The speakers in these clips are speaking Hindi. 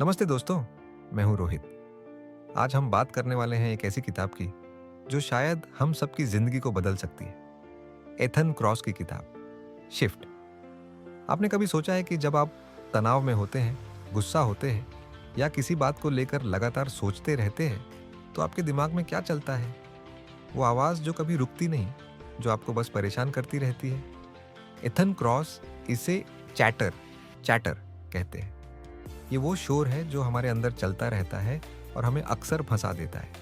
नमस्ते दोस्तों, मैं हूं रोहित। आज हम बात करने वाले हैं एक ऐसी किताब की जो शायद हम सबकी जिंदगी को बदल सकती है। एथन क्रॉस की किताब शिफ्ट। आपने कभी सोचा है कि जब आप तनाव में होते हैं, गुस्सा होते हैं या किसी बात को लेकर लगातार सोचते रहते हैं, तो आपके दिमाग में क्या चलता है? वो आवाज़ जो कभी रुकती नहीं, जो आपको बस परेशान करती रहती है। एथन क्रॉस इसे चैटर चैटर कहते हैं। ये वो शोर है जो हमारे अंदर चलता रहता है और हमें अक्सर फंसा देता है।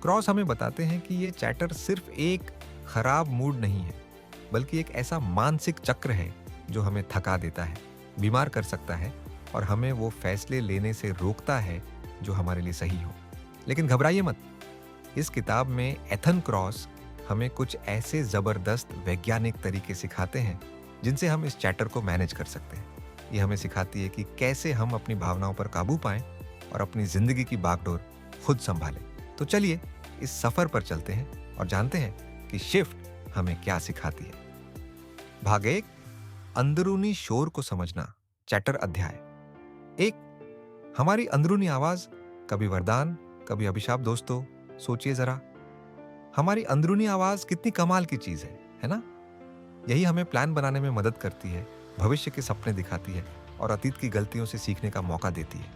क्रॉस हमें बताते हैं कि ये चैटर सिर्फ एक खराब मूड नहीं है, बल्कि एक ऐसा मानसिक चक्र है जो हमें थका देता है, बीमार कर सकता है और हमें वो फैसले लेने से रोकता है जो हमारे लिए सही हो। लेकिन घबराइए मत, इस किताब में एथन क्रॉस हमें कुछ ऐसे जबरदस्त वैज्ञानिक तरीके सिखाते हैं जिनसे हम इस चैटर को मैनेज कर सकते हैं। ये हमें सिखाती है कि कैसे हम अपनी भावनाओं पर काबू पाएं और अपनी जिंदगी की बागडोर खुद संभालें। तो चलिए इस सफर पर चलते हैं और जानते हैं कि शिफ्ट हमें क्या सिखाती है। भाग 1, अंदरूनी शोर को समझना। चैटर अध्याय 1, हमारी अंदरूनी आवाज, कभी वरदान कभी अभिशाप। दोस्तों सोचिए जरा, हमारी अंदरूनी आवाज कितनी कमाल की चीज है ना? यही हमें प्लान बनाने में मदद करती है, भविष्य के सपने दिखाती है और अतीत की गलतियों से सीखने का मौका देती है।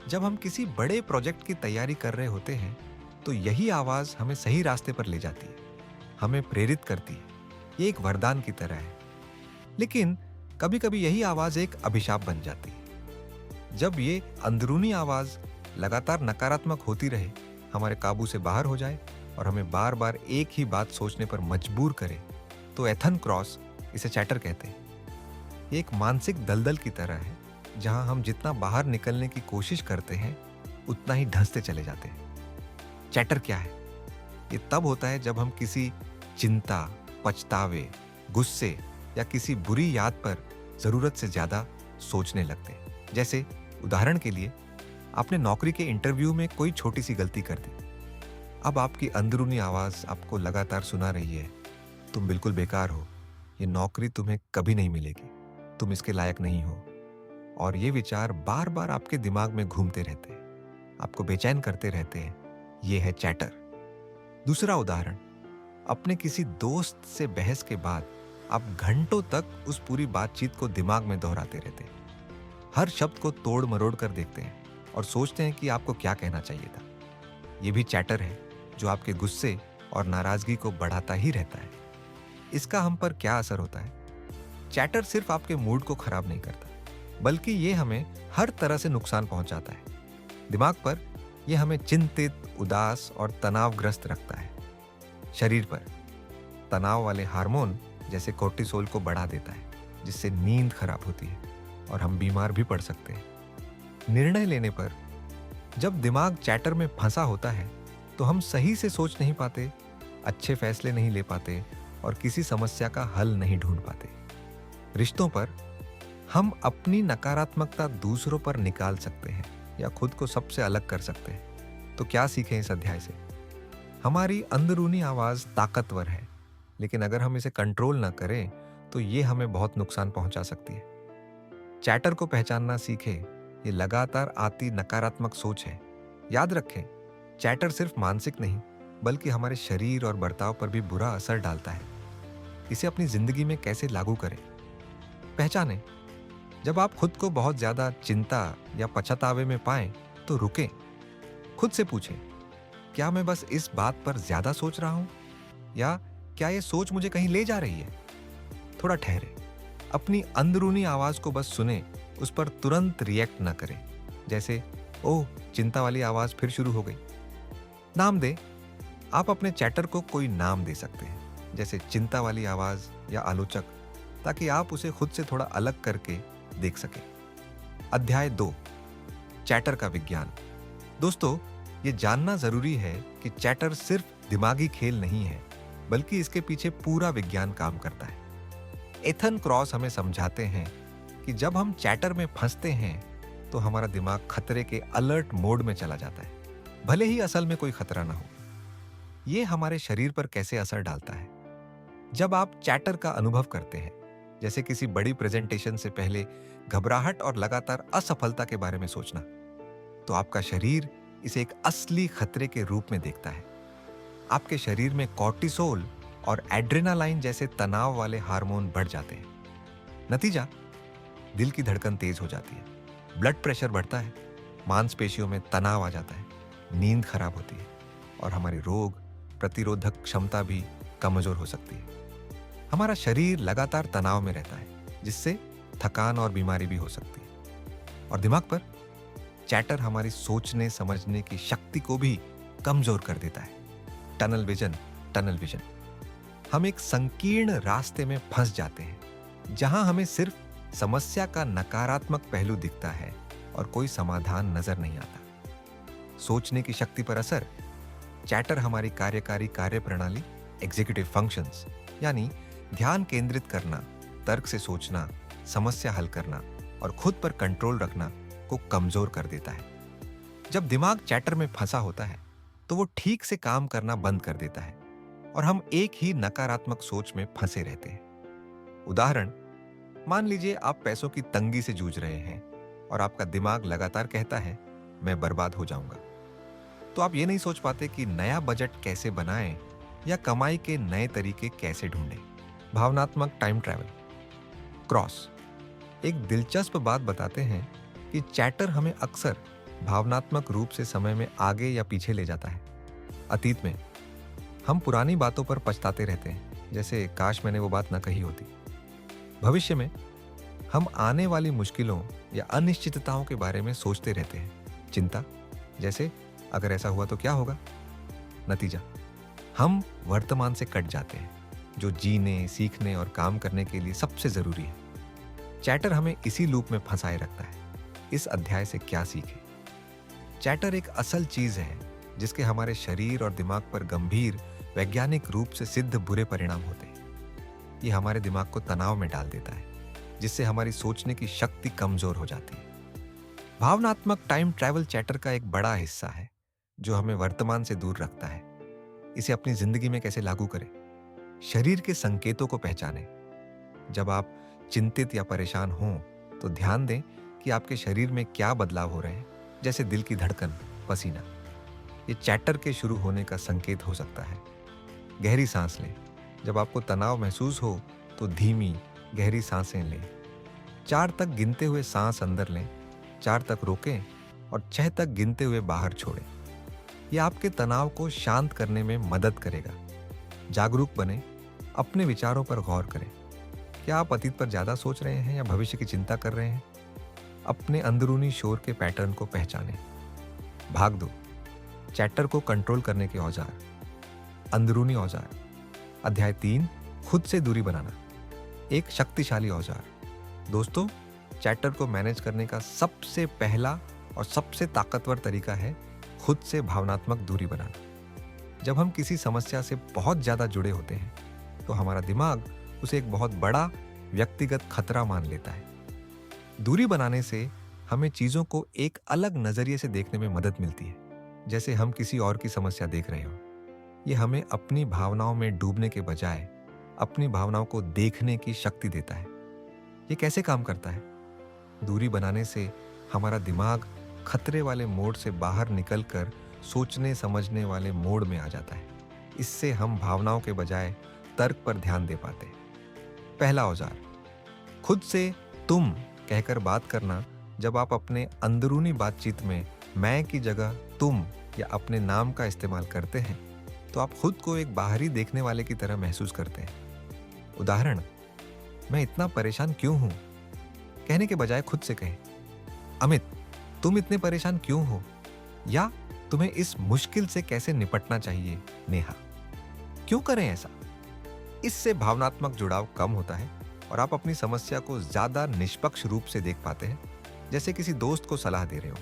जब हम किसी बड़े प्रोजेक्ट की तैयारी कर रहे होते हैं तो यही आवाज हमें सही रास्ते पर ले जाती है, हमें प्रेरित करती है। ये एक वरदान की तरह है। लेकिन कभी कभी यही आवाज एक अभिशाप बन जाती है। जब ये अंदरूनी आवाज लगातार नकारात्मक होती रहे, हमारे काबू से बाहर हो जाए और हमें बार बार एक ही बात सोचने पर मजबूर करे, तो एथन क्रॉस इसे चैटर कहते हैं। ये एक मानसिक दलदल की तरह है जहां हम जितना बाहर निकलने की कोशिश करते हैं उतना ही धंसते चले जाते हैं। चैटर क्या है? ये तब होता है जब हम किसी चिंता, पछतावे, गुस्से या किसी बुरी याद पर जरूरत से ज्यादा सोचने लगते हैं। जैसे उदाहरण के लिए, आपने नौकरी के इंटरव्यू में कोई छोटी सी गलती कर दी। अब आपकी अंदरूनी आवाज आपको लगातार सुना रही है, तुम बिल्कुल बेकार हो, ये नौकरी तुम्हें कभी नहीं मिलेगी, तुम इसके लायक नहीं हो। और ये विचार बार बार आपके दिमाग में घूमते रहते हैं, आपको बेचैन करते रहते हैं। ये है चैटर। दूसरा उदाहरण, अपने किसी दोस्त से बहस के बाद आप घंटों तक उस पूरी बातचीत को दिमाग में दोहराते रहते हैं। हर शब्द को तोड़ मरोड़ कर देखते हैं और सोचते हैं कि आपको क्या कहना चाहिए था। ये भी चैटर है जो आपके गुस्से और नाराजगी को बढ़ाता ही रहता है। इसका हम पर क्या असर होता है? चैटर सिर्फ आपके मूड को खराब नहीं करता, बल्कि ये हमें हर तरह से नुकसान पहुंचाता है। दिमाग पर यह हमें चिंतित, उदास और तनावग्रस्त रखता है। शरीर पर तनाव वाले हार्मोन जैसे कोर्टिसोल को बढ़ा देता है, जिससे नींद खराब होती है और हम बीमार भी पड़ सकते हैं। निर्णय लेने पर जब दिमाग चैटर में फंसा होता है तो हम सही से सोच नहीं पाते, अच्छे फैसले नहीं ले पाते और किसी समस्या का हल नहीं ढूंढ पाते। रिश्तों पर हम अपनी नकारात्मकता दूसरों पर निकाल सकते हैं या खुद को सबसे अलग कर सकते हैं। तो क्या सीखें इस अध्याय से? हमारी अंदरूनी आवाज ताकतवर है, लेकिन अगर हम इसे कंट्रोल ना करें तो ये हमें बहुत नुकसान पहुंचा सकती है। चैटर को पहचानना सीखें, ये लगातार आती नकारात्मक सोच है। याद रखें, चैटर सिर्फ मानसिक नहीं, बल्कि हमारे शरीर और बर्ताव पर भी बुरा असर डालता है। इसे अपनी जिंदगी में कैसे लागू करें? पहचानें, जब आप खुद को बहुत ज्यादा चिंता या पछतावे में पाएं तो रुकें। खुद से पूछें, क्या मैं बस इस बात पर ज्यादा सोच रहा हूं या क्या ये सोच मुझे कहीं ले जा रही है? थोड़ा ठहरे, अपनी अंदरूनी आवाज को बस सुने, उस पर तुरंत रिएक्ट ना करें। जैसे, ओह, चिंता वाली आवाज फिर शुरू हो गई। नाम दें, आप अपने चैटर को कोई नाम दे सकते हैं, जैसे चिंता वाली आवाज या आलोचक, ताकि आप उसे खुद से थोड़ा अलग करके देख सकें। अध्याय 2, चैटर का विज्ञान। दोस्तों, ये जानना जरूरी है कि चैटर सिर्फ दिमागी खेल नहीं है, बल्कि इसके पीछे पूरा विज्ञान काम करता है। एथन क्रॉस हमें समझाते हैं कि जब हम चैटर में फंसते हैं तो हमारा दिमाग खतरे के अलर्ट मोड में चला जाता है, भले ही असल में कोई खतरा ना हो। ये हमारे शरीर पर कैसे असर डालता है? जब आप चैटर का अनुभव करते हैं, जैसे किसी बड़ी प्रेजेंटेशन से पहले घबराहट और लगातार असफलता के बारे में सोचना, तो आपका शरीर इसे एक असली खतरे के रूप में देखता है। आपके शरीर में कॉर्टिसोल और एड्रेनालाइन जैसे तनाव वाले हार्मोन बढ़ जाते हैं। नतीजा, दिल की धड़कन तेज हो जाती है, ब्लड प्रेशर बढ़ता है, मांसपेशियों में तनाव आ जाता है, नींद खराब होती है और हमारी रोग प्रतिरोधक क्षमता भी कमजोर हो सकती है। हमारा शरीर लगातार तनाव में रहता है, जिससे थकान और बीमारी भी हो सकती है। और दिमाग पर चैटर हमारी सोचने समझने की शक्ति को भी कमजोर कर देता है। Tunnel vision. हम एक संकीर्ण रास्ते में फंस जाते हैं, जहां हमें सिर्फ समस्या का नकारात्मक पहलू दिखता है और कोई समाधान नजर नहीं आता। सोचने की शक्ति पर असर। चैटर हमारी कार्यकारी कार्य प्रणाली, एग्जीक्यूटिव फंक्शंस, यानी ध्यान केंद्रित करना, तर्क से सोचना, समस्या हल करना और खुद पर कंट्रोल रखना को कमजोर कर देता है। जब दिमाग चैटर में फंसा होता है, तो वो ठीक से काम करना बंद कर देता है और हम एक ही नकारात्मक सोच में फंसे रहते हैं। उदाहरण, मान लीजिए आप पैसों की तंगी से जूझ रहे हैं और आपका दिमाग लगातार कहता है, मैं बर्बाद हो जाऊंगा। तो आप ये नहीं सोच पाते कि नया बजट कैसे बनाएं या कमाई के नए तरीके कैसे ढूंढें। भावनात्मक टाइम ट्रैवल। क्रॉस एक दिलचस्प बात बताते हैं कि चैटर हमें अक्सर भावनात्मक रूप से समय में आगे या पीछे ले जाता है। अतीत में हम पुरानी बातों पर पछताते रहते हैं, जैसे काश मैंने वो बात ना कही होती। भविष्य में हम आने वाली मुश्किलों या अनिश्चितताओं के बारे में सोचते रहते हैं। चिंता, जैसे अगर ऐसा हुआ तो क्या होगा। नतीजा, हम वर्तमान से कट जाते हैं, जो जीने, सीखने और काम करने के लिए सबसे जरूरी है। चैटर हमें इसी लूप में फंसाए रखता है। इस अध्याय से क्या सीखें? चैटर एक असल चीज है जिसके हमारे शरीर और दिमाग पर गंभीर वैज्ञानिक रूप से सिद्ध बुरे परिणाम होते हैं। ये हमारे दिमाग को तनाव में डाल देता है, जिससे हमारी सोचने की शक्ति कमजोर हो जाती है। भावनात्मक टाइम ट्रैवल चैटर का एक बड़ा हिस्सा है, जो हमें वर्तमान से दूर रखता है। इसे अपनी जिंदगी में कैसे लागू करें? शरीर के संकेतों को पहचानें। जब आप चिंतित या परेशान हों, तो ध्यान दें कि आपके शरीर में क्या बदलाव हो रहे हैं, जैसे दिल की धड़कन, पसीना। ये चैटर के शुरू होने का संकेत हो सकता है। गहरी सांस लें। जब आपको तनाव महसूस हो, तो धीमी गहरी सांसें लें। 4 तक गिनते हुए सांस अंदर लें, 4 तक रोकें और 6 तक गिनते हुए बाहर छोड़ें। यह आपके तनाव को शांत करने में मदद करेगा। जागरूक बने, अपने विचारों पर गौर करें। क्या आप अतीत पर ज्यादा सोच रहे हैं या भविष्य की चिंता कर रहे हैं? अपने अंदरूनी शोर के पैटर्न को पहचानें। भाग दो, चैटर को कंट्रोल करने के औजार। अंदरूनी औजार। अध्याय 3, खुद से दूरी बनाना, एक शक्तिशाली औजार। दोस्तों, चैटर को मैनेज करने का सबसे पहला और सबसे ताकतवर तरीका है खुद से भावनात्मक दूरी बनाना। जब हम किसी समस्या से बहुत ज्यादा जुड़े होते हैं, तो हमारा दिमाग उसे एक बहुत बड़ा व्यक्तिगत खतरा मान लेता है। दूरी बनाने से हमें चीजों को एक अलग नजरिए से देखने में मदद मिलती है, जैसे हम किसी और की समस्या देख रहे हो। ये हमें अपनी भावनाओं में डूबने के बजाय अपनी भावनाओं को देखने की शक्ति देता है। ये कैसे काम करता है? दूरी बनाने से हमारा दिमाग खतरे वाले मोड से बाहर निकलकर सोचने समझने वाले मोड में आ जाता है। इससे हम भावनाओं के बजाय तर्क पर ध्यान दे पाते हैं। पहला औजार, खुद से तुम कहकर बात करना। जब आप अपने अंदरूनी बातचीत में मैं की जगह तुम या अपने नाम का इस्तेमाल करते हैं, तो आप खुद को एक बाहरी देखने वाले की तरह महसूस करते हैं। उदाहरण, मैं इतना परेशान क्यों हूं कहने के बजाय खुद से कहें, अमित तुम इतने परेशान क्यों हो, या तुम्हें इस मुश्किल से कैसे निपटना चाहिए नेहा। क्यों करें ऐसा? इससे भावनात्मक जुड़ाव कम होता है और आप अपनी समस्या को ज्यादा निष्पक्ष रूप से देख पाते हैं, जैसे किसी दोस्त को सलाह दे रहे हो।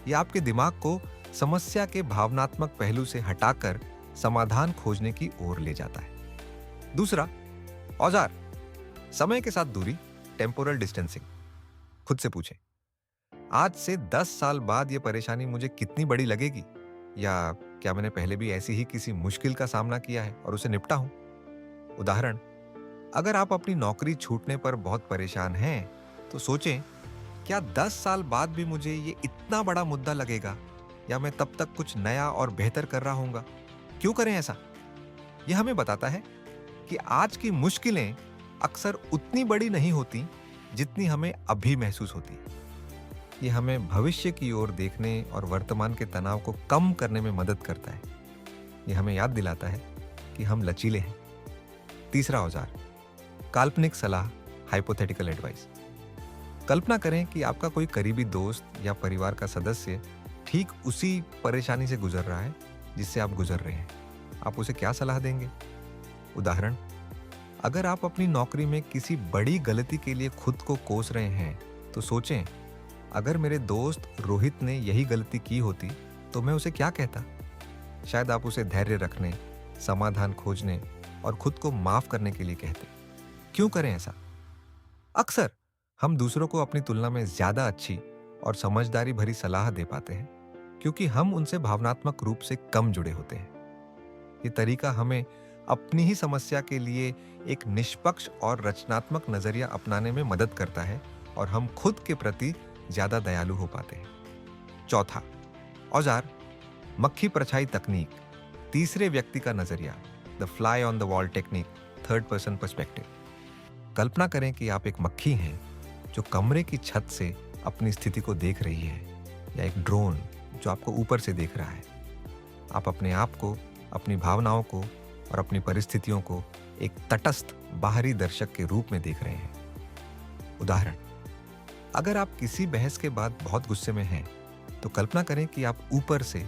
यह आपके दिमाग को समस्या के भावनात्मक पहलू से हटाकर समाधान खोजने की ओर ले जाता है। दूसरा औजार, समय के साथ दूरी, टेम्पोरल डिस्टेंसिंग। खुद से पूछें, आज से 10 साल बाद यह परेशानी मुझे कितनी बड़ी लगेगी, या क्या मैंने पहले भी ऐसी ही किसी मुश्किल का सामना किया है और उसे निपटा हूं। उदाहरण, अगर आप अपनी नौकरी छूटने पर बहुत परेशान हैं, तो सोचें, क्या 10 साल बाद भी मुझे ये इतना बड़ा मुद्दा लगेगा, या मैं तब तक कुछ नया और बेहतर कर रहा हूँगा? क्यों करें ऐसा? यह हमें बताता है कि आज की मुश्किलें अक्सर उतनी बड़ी नहीं होती जितनी हमें अभी महसूस होती। ये हमें भविष्य की ओर देखने और वर्तमान के तनाव को कम करने में मदद करता है। ये हमें याद दिलाता है कि हम लचीले हैं। तीसरा औजार, काल्पनिक सलाह, हाइपोथेटिकल एडवाइस। कल्पना करें कि आपका कोई करीबी दोस्त या परिवार का सदस्य ठीक उसी परेशानी से गुजर रहा है जिससे आप गुजर रहे हैं। आप उसे क्या सलाह देंगे? उदाहरण, अगर आप अपनी नौकरी में किसी बड़ी गलती के लिए खुद को कोस रहे हैं, तो सोचें, अगर मेरे दोस्त रोहित ने यही गलती की होती तो मैं उसे क्या कहता? शायद आप उसे धैर्य रखने, समाधान खोजने और खुद को माफ करने के लिए कहते। क्यों करें ऐसा? अक्सर हम दूसरों को अपनी तुलना में ज्यादा अच्छी और समझदारी भरी सलाह दे पाते हैं, क्योंकि हम उनसे भावनात्मक रूप से कम जुड़े होते हैं। ये तरीका हमें अपनी ही समस्या के लिए एक निष्पक्ष और रचनात्मक नजरिया अपनाने में मदद करता है, और हम खुद के प्रति ज्यादा दयालु हो पाते हैं। चौथा औजार, मक्खी परछाई तकनीक, तीसरे व्यक्ति का नजरिया, the fly on the wall technique, third person perspective. कल्पना करें कि आप एक मक्खी हैं जो कमरे की छत से अपनी स्थिति को देख रही है, या एक ड्रोन जो आपको ऊपर से देख रहा है। आप अपने आप को, अपनी भावनाओं को और अपनी परिस्थितियों को एक तटस्थ बाहरी दर्शक के रूप में देख रहे हैं। उदाहरण, अगर आप किसी बहस के बाद बहुत गुस्से में हैं, तो कल्पना करें कि आप ऊपर से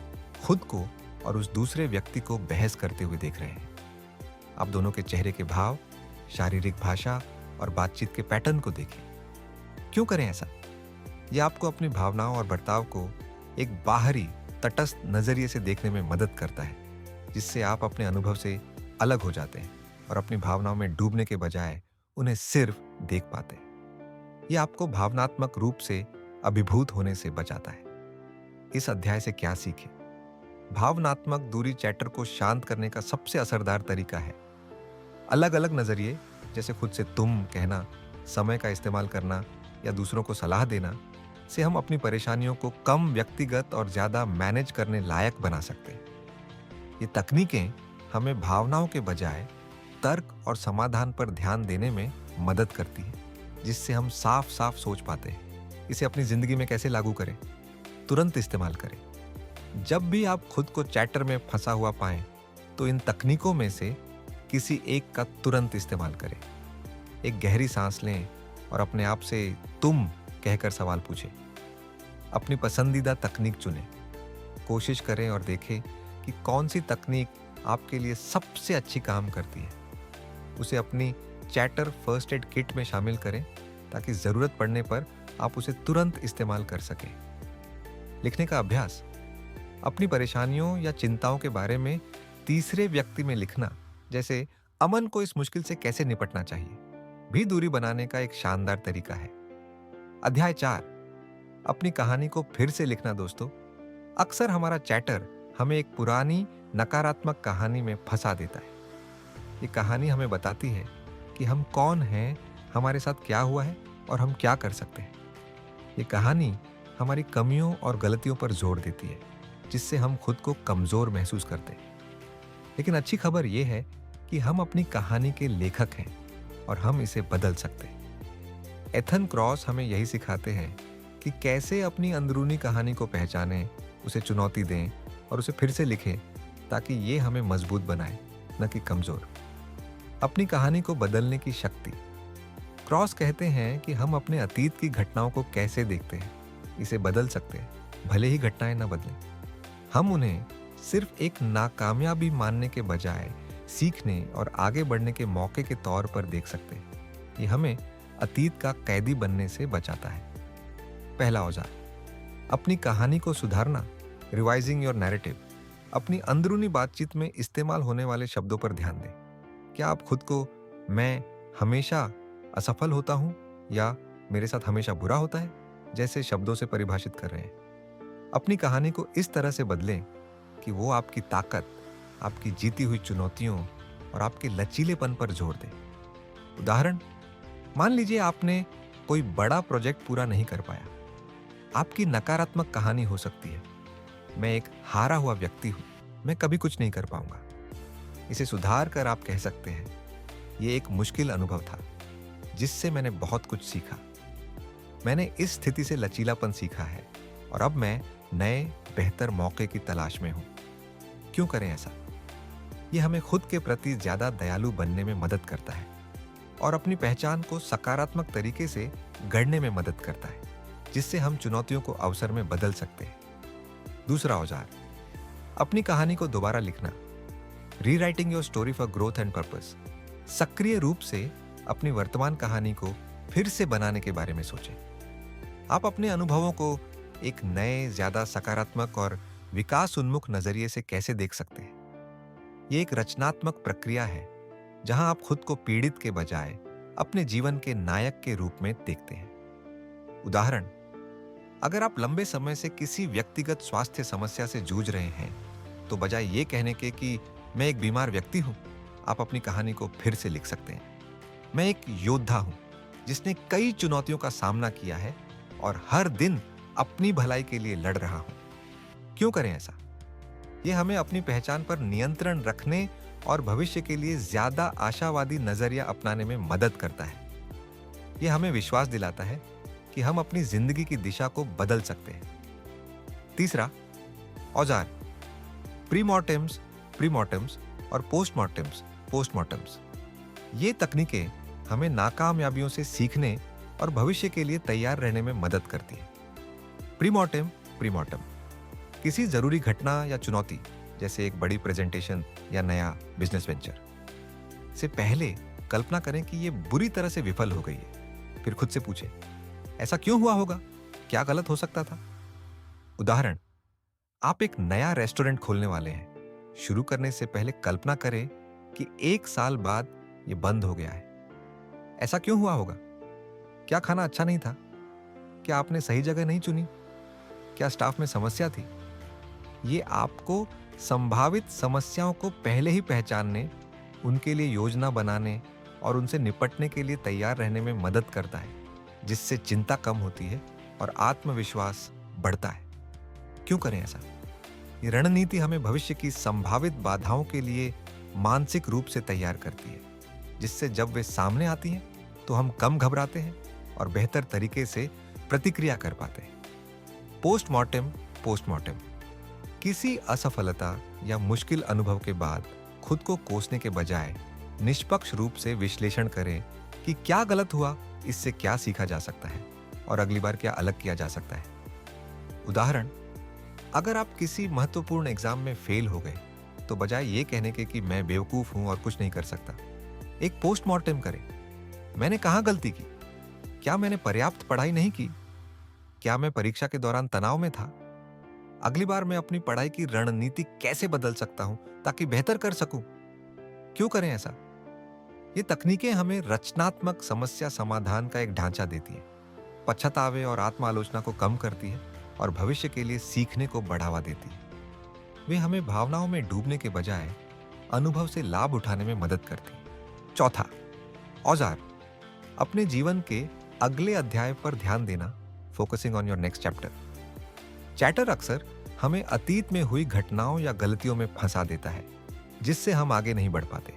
खुद को और उस दूसरे व्यक्ति को बहस करते हुए देख रहे हैं। आप दोनों के चेहरे के भाव, शारीरिक भाषा और बातचीत के पैटर्न को देखें। क्यों करें ऐसा? यह आपको अपनी भावनाओं और बर्ताव को एक बाहरी तटस्थ नजरिए से देखने में मदद करता है, जिससे आप अपने अनुभव से अलग हो जाते हैं और अपनी भावनाओं में डूबने के बजाय उन्हें सिर्फ देख पाते हैं। यह आपको भावनात्मक रूप से अभिभूत होने से बचाता है। इस अध्याय से क्या सीखें? भावनात्मक दूरी चैटर को शांत करने का सबसे असरदार तरीका है। अलग अलग नजरिए, जैसे खुद से तुम कहना, समय का इस्तेमाल करना या दूसरों को सलाह देना, से हम अपनी परेशानियों को कम व्यक्तिगत और ज्यादा मैनेज करने लायक बना सकते हैं। ये तकनीकें हमें भावनाओं के बजाय तर्क और समाधान पर ध्यान देने में मदद करती है, जिससे हम साफ साफ सोच पाते हैं। इसे अपनी जिंदगी में कैसे लागू करें? तुरंत इस्तेमाल करें। जब भी आप खुद को चैटर में फंसा हुआ पाएं, तो इन तकनीकों में से किसी एक का तुरंत इस्तेमाल करें। एक गहरी सांस लें और अपने आप से तुम कहकर सवाल पूछें। अपनी पसंदीदा तकनीक चुनें। कोशिश करें और देखें कि कौन सी तकनीक आपके लिए सबसे अच्छी काम करती है। उसे अपनी चैटर फर्स्ट एड किट में शामिल करें, ताकि जरूरत पड़ने पर आप उसे तुरंत इस्तेमाल कर सकें। लिखने का अभ्यास, अपनी परेशानियों या चिंताओं के बारे में तीसरे व्यक्ति में लिखना, जैसे अमन को इस मुश्किल से कैसे निपटना चाहिए, भी दूरी बनाने का एक शानदार तरीका है। अध्याय 4, अपनी कहानी को फिर से लिखना। दोस्तों, अक्सर हमारा चैटर हमें एक पुरानी नकारात्मक कहानी में फंसा देता है। ये कहानी हमें बताती है कि हम कौन हैं, हमारे साथ क्या हुआ है और हम क्या कर सकते हैं। ये कहानी हमारी कमियों और गलतियों पर जोर देती है, जिससे हम खुद को कमजोर महसूस करते हैं। लेकिन अच्छी खबर यह है कि हम अपनी कहानी के लेखक हैं और हम इसे बदल सकते हैं। एथन क्रॉस हमें यही सिखाते हैं कि कैसे अपनी अंदरूनी कहानी को पहचानें, उसे चुनौती दें और उसे फिर से लिखें, ताकि ये हमें मजबूत बनाए, न कि कमजोर। अपनी कहानी को बदलने की शक्ति। क्रॉस कहते हैं कि हम अपने अतीत की घटनाओं को कैसे देखते हैं, इसे बदल सकते हैं, भले ही घटनाएं न बदलें। हम उन्हें सिर्फ एक नाकामयाबी मानने के बजाय सीखने और आगे बढ़ने के मौके के तौर पर देख सकते हैं। ये हमें अतीत का कैदी बनने से बचाता है। पहला औजार, अपनी कहानी को सुधारना, रिवाइजिंग योर नैरेटिव। अपनी अंदरूनी बातचीत में इस्तेमाल होने वाले शब्दों पर ध्यान दें। क्या आप खुद को मैं हमेशा असफल होता हूं या मेरे साथ हमेशा बुरा होता है जैसे शब्दों से परिभाषित कर रहे हैं? अपनी कहानी को इस तरह से बदलें कि वो आपकी ताकत, आपकी जीती हुई चुनौतियों और आपके लचीलेपन पर जोर दे। उदाहरण, मान लीजिए आपने कोई बड़ा प्रोजेक्ट पूरा नहीं कर पाया। आपकी नकारात्मक कहानी हो सकती है, मैं एक हारा हुआ व्यक्ति हूं, मैं कभी कुछ नहीं कर पाऊंगा। इसे सुधार कर आप कह सकते हैं, ये एक मुश्किल अनुभव था जिससे मैंने बहुत कुछ सीखा। मैंने इस स्थिति से लचीलापन सीखा है और अब मैं नए बेहतर मौके की तलाश में हूं। क्यों करें ऐसा? ये हमें खुद के प्रति ज्यादा दयालु बनने में मदद करता है और अपनी पहचान को सकारात्मक तरीके से गढ़ने में मदद करता है, जिससे हम चुनौतियों को अवसर में बदल सकते हैं। दूसरा औजार, अपनी कहानी को दोबारा लिखना। Rewriting your story for growth and purpose. सक्रिय रूप से अपनी वर्तमान कहानी को फिर से बनाने के बारे में सोचें। आप अपने अनुभवों को एक नए, ज्यादा सकारात्मक और विकास उन्मुख नजरिए से कैसे देख सकते हैं? ये एक रचनात्मक प्रक्रिया है जहां आप खुद को पीड़ित के बजाय अपने जीवन के नायक के रूप में देखते हैं। उदाहरण, अगर आप लंबे समय से किसी व्यक्तिगत स्वास्थ्य समस्या से जूझ रहे हैं, तो बजाय ये कहने के कि मैं एक बीमार व्यक्ति हूं, आप अपनी कहानी को फिर से लिख सकते हैं। मैं एक योद्धा हूं जिसने कई चुनौतियों का सामना किया है और हर दिन अपनी भलाई के लिए लड़ रहा हूं। क्यों करें ऐसा? यह हमें अपनी पहचान पर नियंत्रण रखने और भविष्य के लिए ज्यादा आशावादी नजरिया अपनाने में मदद करता है। यह हमें विश्वास दिलाता है कि हम अपनी जिंदगी की दिशा को बदल सकते हैं। तीसरा औजार, प्रीमॉर्टेम्स और पोस्टमॉर्टम्स। ये तकनीकें हमें नाकामयाबियों से सीखने और भविष्य के लिए तैयार रहने में मदद करती है। प्रीमॉर्टम किसी जरूरी घटना या चुनौती, जैसे एक बड़ी प्रेजेंटेशन या नया बिजनेस वेंचर से पहले कल्पना करें कि यह बुरी तरह से विफल हो गई है। फिर खुद से पूछें, ऐसा क्यों हुआ होगा? क्या गलत हो सकता था? उदाहरण, आप एक नया रेस्टोरेंट खोलने वाले हैं। शुरू करने से पहले कल्पना करें कि 1 साल बाद यह बंद हो गया है। ऐसा क्यों हुआ होगा? क्या खाना अच्छा नहीं था? क्या आपने सही जगह नहीं चुनी? क्या स्टाफ में समस्या थी? ये आपको संभावित समस्याओं को पहले ही पहचानने, उनके लिए योजना बनाने और उनसे निपटने के लिए तैयार रहने में मदद करता है, जिससे चिंता कम होती है और आत्मविश्वास बढ़ता है। क्यों करें ऐसा? ये रणनीति हमें भविष्य की संभावित बाधाओं के लिए मानसिक रूप से तैयार करती है, जिससे जब वे सामने आती हैं तो हम कम घबराते हैं और बेहतर तरीके से प्रतिक्रिया कर पाते हैं। पोस्टमॉर्टम किसी असफलता या मुश्किल अनुभव के बाद खुद को कोसने के बजाय निष्पक्ष रूप से विश्लेषण करें कि क्या गलत हुआ, इससे क्या सीखा जा सकता है और अगली बार क्या अलग किया जा सकता है। उदाहरण, अगर आप किसी महत्वपूर्ण एग्जाम में फेल हो गए, तो बजाय ये कहने के कि मैं बेवकूफ हूं और कुछ नहीं कर सकता, एक पोस्टमॉर्टम करें। मैंने कहां गलती की? क्या मैंने पर्याप्त पढ़ाई नहीं की? क्या मैं परीक्षा के दौरान तनाव में था? अगली बार मैं अपनी पढ़ाई की रणनीति कैसे बदल सकता हूं ताकि बेहतर कर सकूं? क्यों करें ऐसा? ये तकनीकें हमें रचनात्मक समस्या समाधान का एक ढांचा देती है, पश्चातावे और आत्मालोचना को कम करती है और भविष्य के लिए सीखने को बढ़ावा देती है। वे हमें भावनाओं में डूबने के बजाय अनुभव से लाभ उठाने में मदद करती है। चौथा औजार, अपने जीवन के अगले अध्याय पर ध्यान देना। Focusing on your next chapter. Chatter अक्सर हमें अतीत में हुई घटनाओं या गलतियों में फंसा देता है, जिससे हम आगे नहीं बढ़ पाते।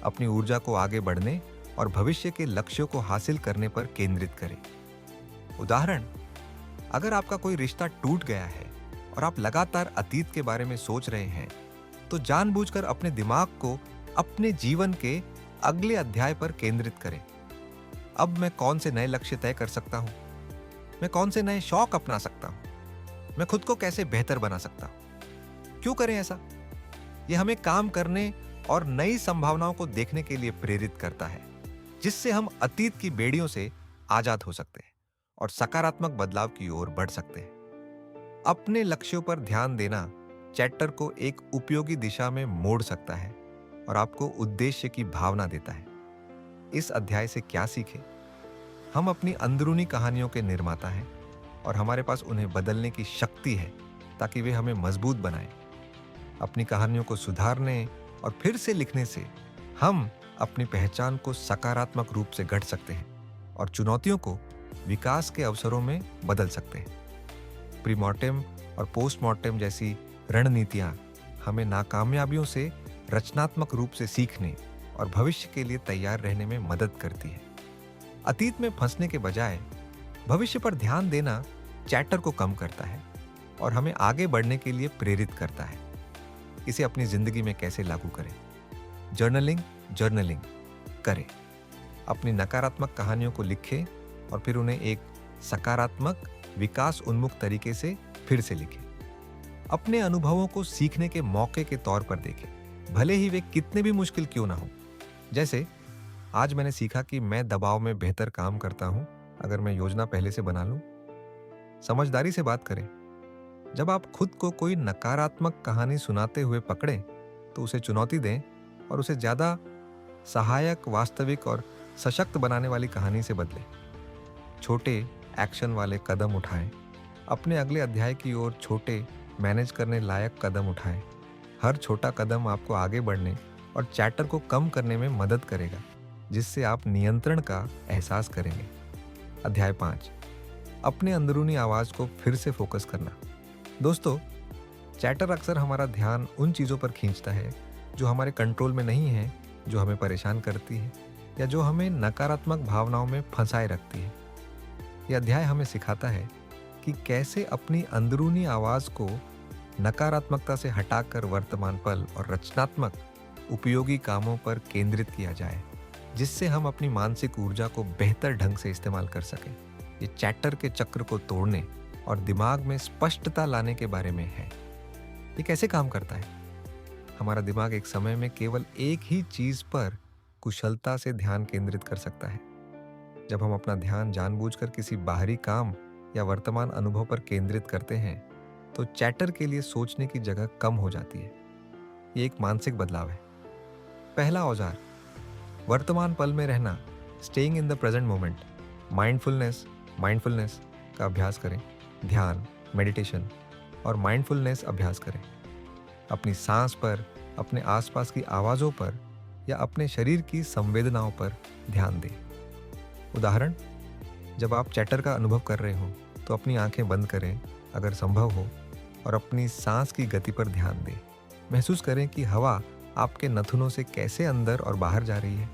अपनी ऊर्जा को आगे बढ़ने और भविष्य के लक्ष्यों को हासिल करने पर केंद्रित करें। उदाहरण, अगर आपका कोई रिश्ता टूट गया है और आप लगातार अतीत के बारे में सोच रहे हैं, तो जानबूझकर अपने दिमाग को अपने जीवन के अगले अध्याय पर केंद्रित करें। अब मैं कौन से नए लक्ष्य तय कर सकता हूं? मैं कौन से नए शौक अपना सकता हूं? मैं खुद को कैसे बेहतर बना सकता हूं? क्यों करें ऐसा? यह हमें काम करने और नई संभावनाओं को देखने के लिए प्रेरित करता है, जिससे हम अतीत की बेड़ियों से आजाद हो सकते हैं और सकारात्मक बदलाव की ओर बढ़ सकते हैं। अपने लक्ष्यों पर ध्यान देना चैप्टर को एक उपयोगी दिशा में मोड़ सकता है और आपको उद्देश्य की भावना देता है। इस अध्याय से क्या सीखें? हम अपनी अंदरूनी कहानियों के निर्माता हैं और हमारे पास उन्हें बदलने की शक्ति है ताकि वे हमें मजबूत बनाएं। अपनी कहानियों को सुधारने और फिर से लिखने से हम अपनी पहचान को सकारात्मक रूप से गढ़ सकते हैं और चुनौतियों को विकास के अवसरों में बदल सकते हैं। प्रीमॉर्टेम और पोस्टमॉर्टेम जैसी रणनीतियां हमें नाकामयाबियों से रचनात्मक रूप से सीखने और भविष्य के लिए तैयार रहने में मदद करती है। अतीत में फंसने के बजाय भविष्य पर ध्यान देना चैटर को कम करता है और हमें आगे बढ़ने के लिए प्रेरित करता है। इसे अपनी जिंदगी में कैसे लागू करें? जर्नलिंग करें। अपनी नकारात्मक कहानियों को लिखें और फिर उन्हें एक सकारात्मक विकास उन्मुख तरीके से फिर से लिखें। अपने अनुभवों को सीखने के मौके के तौर पर देखें, भले ही वे कितने भी मुश्किल क्यों ना हो। जैसे आज मैंने सीखा कि मैं दबाव में बेहतर काम करता हूं अगर मैं योजना पहले से बना लूं। समझदारी से बात करें। जब आप खुद को कोई नकारात्मक कहानी सुनाते हुए पकड़ें तो उसे चुनौती दें और उसे ज्यादा सहायक, वास्तविक और सशक्त बनाने वाली कहानी से बदलें। छोटे एक्शन वाले कदम उठाएं। अपने अगले अध्याय की ओर छोटे, मैनेज करने लायक कदम उठाएं। हर छोटा कदम आपको आगे बढ़ने और चैटर को कम करने में मदद करेगा, जिससे आप नियंत्रण का एहसास करेंगे। अध्याय 5, अपने अंदरूनी आवाज को फिर से फोकस करना। दोस्तों, चैटर अक्सर हमारा ध्यान उन चीजों पर खींचता है जो हमारे कंट्रोल में नहीं है, जो हमें परेशान करती है या जो हमें नकारात्मक भावनाओं में फंसाए रखती है। यह अध्याय हमें सिखाता है कि कैसे अपनी अंदरूनी आवाज को नकारात्मकता से हटाकर वर्तमान पल और रचनात्मक, उपयोगी कामों पर केंद्रित किया जाए, जिससे हम अपनी मानसिक ऊर्जा को बेहतर ढंग से इस्तेमाल कर सकें। ये चैटर के चक्र को तोड़ने और दिमाग में स्पष्टता लाने के बारे में है। ये कैसे काम करता है? हमारा दिमाग एक समय में केवल एक ही चीज पर कुशलता से ध्यान केंद्रित कर सकता है। जब हम अपना ध्यान जानबूझकर किसी बाहरी काम या वर्तमान अनुभव पर केंद्रित करते हैं तो चैटर के लिए सोचने की जगह कम हो जाती है। ये एक मानसिक बदलाव है। पहला औजार, वर्तमान पल में रहना, staying in the present moment. Mindfulness का अभ्यास करें। ध्यान, मेडिटेशन और माइंडफुलनेस अभ्यास करें। अपनी सांस पर, अपने आसपास की आवाज़ों पर या अपने शरीर की संवेदनाओं पर ध्यान दें। उदाहरण, जब आप चैटर का अनुभव कर रहे हो तो अपनी आंखें बंद करें अगर संभव हो और अपनी सांस की गति पर ध्यान दें। महसूस करें कि हवा आपके नथुनों से कैसे अंदर और बाहर जा रही है।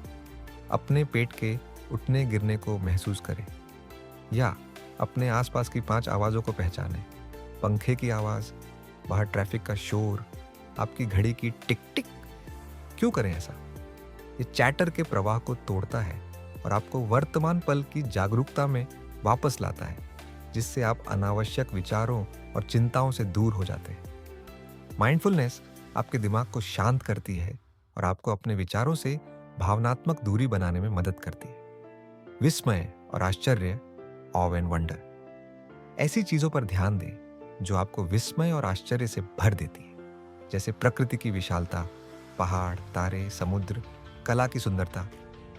अपने पेट के उठने गिरने को महसूस करें या अपने आसपास की 5 आवाज़ों को पहचानें। पंखे की आवाज़, बाहर ट्रैफिक का शोर, आपकी घड़ी की टिक टिक। क्यों करें ऐसा? ये चैटर के प्रवाह को तोड़ता है और आपको वर्तमान पल की जागरूकता में वापस लाता है, जिससे आप अनावश्यक विचारों और चिंताओं से दूर हो जाते हैं। माइंडफुलनेस आपके दिमाग को शांत करती है और आपको अपने विचारों से भावनात्मक दूरी बनाने में मदद करती है। विस्मय और आश्चर्य, ऑव एंड वंडर, ऐसी चीजों पर ध्यान दें जो आपको विस्मय और आश्चर्य से भर देती है, जैसे प्रकृति की विशालता, पहाड़, तारे, समुद्र, कला की सुंदरता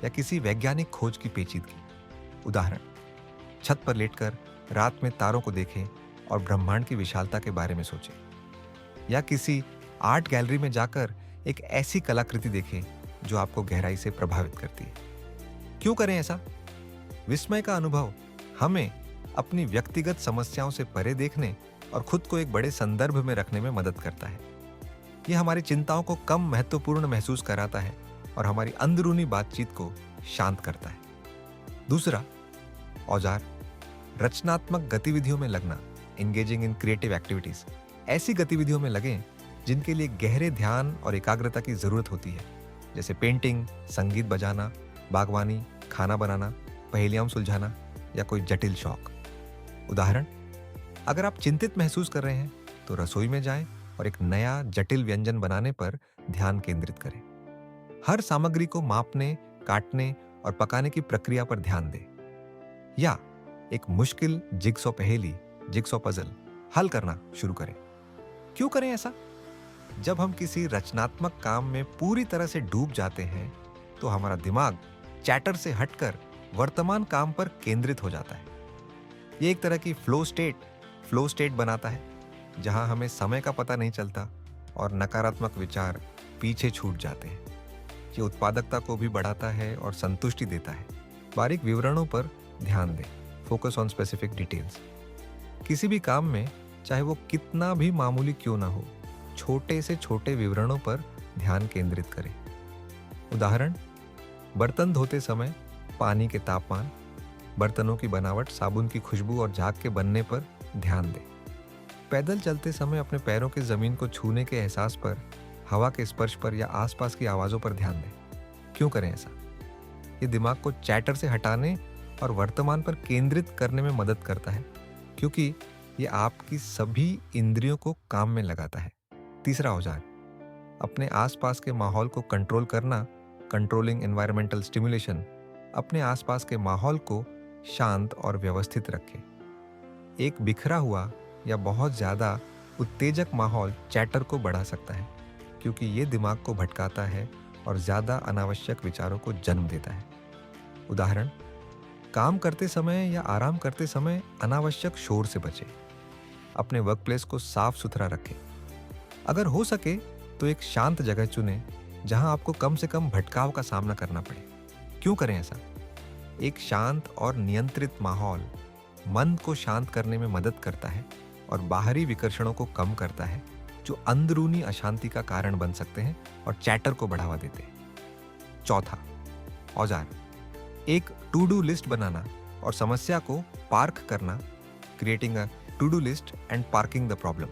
या किसी वैज्ञानिक खोज की पेचीदगी। उदाहरण, छत पर लेटकर रात में तारों को देखें और ब्रह्मांड की विशालता के बारे में सोचें, या किसी आर्ट गैलरी में जाकर एक ऐसी कलाकृति देखें जो आपको गहराई से प्रभावित करती है। क्यों करें ऐसा? विस्मय का अनुभव हमें अपनी व्यक्तिगत समस्याओं से परे देखने और खुद को एक बड़े संदर्भ में रखने में मदद करता है। यह हमारी चिंताओं को कम महत्वपूर्ण महसूस कराता है और हमारी अंदरूनी बातचीत को शांत करता है। दूसरा औजार, रचनात्मक गतिविधियों में लगना, एंगेजिंग इन क्रिएटिव एक्टिविटीज। ऐसी गतिविधियों में लगें जिनके लिए गहरे ध्यान और एकाग्रता की जरूरत होती है, जैसे पेंटिंग, संगीत बजाना, बागवानी, खाना बनाना, पहेलियां सुलझाना या कोई जटिल शौक। उदाहरण, अगर आप चिंतित महसूस कर रहे हैं तो रसोई में जाएं और एक नया जटिल व्यंजन बनाने पर ध्यान केंद्रित करें। हर सामग्री को मापने, काटने और पकाने की प्रक्रिया पर ध्यान दें, या एक मुश्किल जिगसॉ पहेली, जिगसॉ पजल हल करना शुरू करें। क्यों करें ऐसा? जब हम किसी रचनात्मक काम में पूरी तरह से डूब जाते हैं तो हमारा दिमाग चैटर से हटकर वर्तमान काम पर केंद्रित हो जाता है। ये एक तरह की फ्लो स्टेट बनाता है, जहां हमें समय का पता नहीं चलता और नकारात्मक विचार पीछे छूट जाते हैं। ये उत्पादकता को भी बढ़ाता है और संतुष्टि देता है। बारीक विवरणों पर ध्यान दें, फोकस ऑन स्पेसिफिक डिटेल्स। किसी भी काम में, चाहे वो कितना भी मामूली क्यों ना हो, छोटे से छोटे विवरणों पर ध्यान केंद्रित करें। उदाहरण, बर्तन धोते समय पानी के तापमान, बर्तनों की बनावट, साबुन की खुशबू और झाग के बनने पर ध्यान दें। पैदल चलते समय अपने पैरों के जमीन को छूने के एहसास पर, हवा के स्पर्श पर या आसपास की आवाज़ों पर ध्यान दें। क्यों करें ऐसा? ये दिमाग को चैटर से हटाने और वर्तमान पर केंद्रित करने में मदद करता है, क्योंकि ये आपकी सभी इंद्रियों को काम में लगाता है। तीसरा औजार, अपने आसपास के माहौल को कंट्रोल करना, कंट्रोलिंग एनवायरमेंटल स्टिमुलेशन। अपने आसपास के माहौल को शांत और व्यवस्थित रखें। एक बिखरा हुआ या बहुत ज़्यादा उत्तेजक माहौल चैटर को बढ़ा सकता है, क्योंकि ये दिमाग को भटकाता है और ज़्यादा अनावश्यक विचारों को जन्म देता है। उदाहरण, काम करते समय या आराम करते समय अनावश्यक शोर से बचें। अपने वर्क प्लेस को साफ सुथरा रखें। अगर हो सके तो एक शांत जगह चुनें जहां आपको कम से कम भटकाव का सामना करना पड़े। क्यों करें ऐसा? एक शांत और नियंत्रित माहौल मन को शांत करने में मदद करता है और बाहरी विकर्षणों को कम करता है, जो अंदरूनी अशांति का कारण बन सकते हैं और चैटर को बढ़ावा देते हैं। चौथा औजार, एक टू डू लिस्ट बनाना और समस्या को पार्क करना, creating a to do list and parking the problem.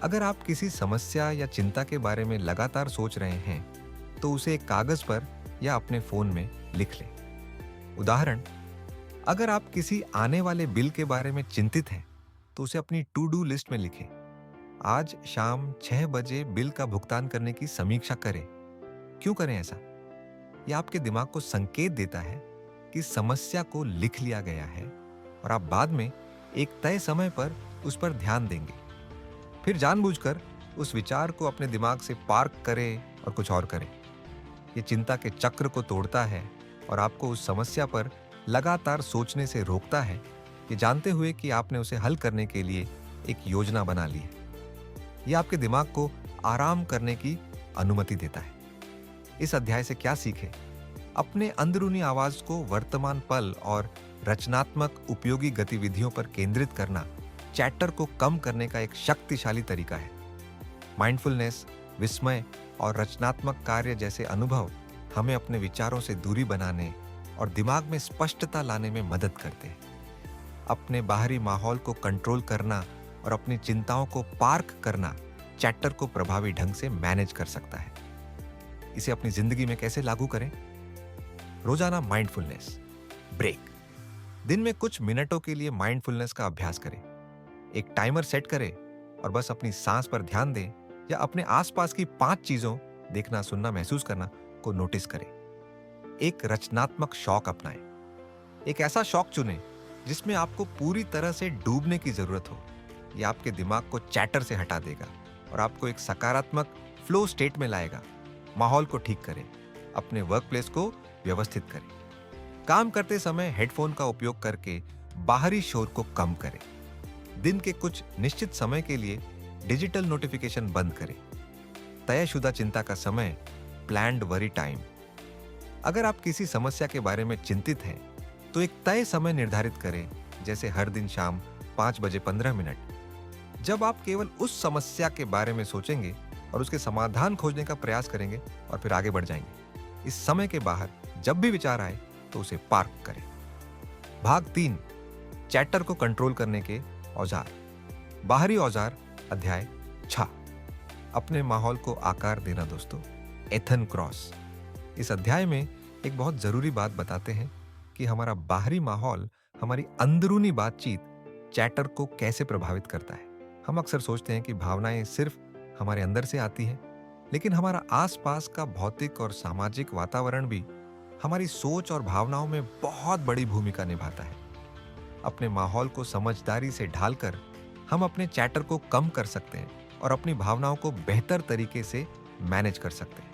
अगर आप किसी समस्या या चिंता के बारे में लगातार सोच रहे हैं, तो उसे एक कागज पर या अपने फोन में लिख लें। उदाहरण, अगर आप किसी आने वाले बिल के बारे में चिंतित हैं, तो उसे अपनी टू डू लिस्ट में लिखें। आज शाम 6 बजे बिल का भुगतान करने की समीक्षा करें। क्यों करें ऐसा? यह आपके दिमाग को संकेत देता है कि समस्या को लिख लिया गया है और आप बाद में एक तय समय पर उस पर ध्यान देंगे। फिर जानबूझकर उस विचार को अपने दिमाग से पार्क करें और कुछ और करें। ये चिंता के चक्र को तोड़ता है और आपको उस समस्या पर लगातार सोचने से रोकता है, ये जानते हुए कि आपने उसे हल करने के लिए एक योजना बना ली है। यह आपके दिमाग को आराम करने की अनुमति देता है। इस अध्याय से क्या सीखें? अपने अंदरूनी आवाज को वर्तमान पल और रचनात्मक उपयोगी गतिविधियों पर केंद्रित करना चैटर को कम करने का एक शक्तिशाली तरीका है। माइंडफुलनेस, विस्मय और रचनात्मक कार्य जैसे अनुभव हमें अपने विचारों से दूरी बनाने और दिमाग में स्पष्टता लाने में मदद करते हैं। अपने बाहरी माहौल को कंट्रोल करना और अपनी चिंताओं को पार्क करना चैटर को प्रभावी ढंग से मैनेज कर सकता है। इसे अपनी जिंदगी में कैसे लागू करें? रोजाना माइंडफुलनेस ब्रेक। दिन में कुछ मिनटों के लिए माइंडफुलनेस का अभ्यास करें। एक टाइमर सेट करें और बस अपनी सांस पर ध्यान दें या अपने आसपास की 5 चीजों, देखना, सुनना, महसूस करना, को नोटिस करें। एक रचनात्मक शौक अपनाएं। एक ऐसा शौक चुनें जिसमें आपको पूरी तरह से डूबने की जरूरत हो। यह आपके दिमाग को चैटर से हटा देगा और आपको एक सकारात्मक फ्लो स्टेट में लाएगा। माहौल को ठीक करें। अपने वर्क प्लेस को व्यवस्थित करें। काम करते समय हेडफोन का उपयोग करके बाहरी शोर को कम करें। दिन के कुछ निश्चित समय के लिए डिजिटल नोटिफिकेशन बंद करें। तयशुदा चिंता का समय, प्लान्ड वरी टाइम। अगर आप किसी समस्या के बारे में चिंतित हैं, तो एक तय समय निर्धारित करें, जैसे हर दिन शाम 5 बजे 15 मिनट। जब आप केवल उस समस्या के बारे में सोचेंगे और उसके समाधान खोजने का प्रयास करेंगे और फिर आगे बढ़ जाएंगे। इस समय के बाहर जब भी विचार आए तो उसे पार्क करें। भाग 3, चैटर को कंट्रोल करने के औजार। बाहरी औजार, अध्याय 6। अपने माहौल को आकार देना दोस्तों। एथन क्रॉस इस अध्याय में एक बहुत जरूरी बात बताते हैं कि हमारा बाहरी माहौल हमारी अंदरूनी बातचीत, चैटर को कैसे प्रभावित करता है। हम अक्सर सोचते हैं कि भावनाएं सिर्फ हमारे अंदर से आती हैं, लेकिन हमारा आसपास का भौतिक और सामाजिक वातावरण भी हमारी सोच और भावनाओं में बहुत बड़ी भूमिका निभाता है। अपने माहौल को समझदारी से ढालकर हम अपने चैटर को कम कर सकते हैं और अपनी भावनाओं को बेहतर तरीके से मैनेज कर सकते हैं।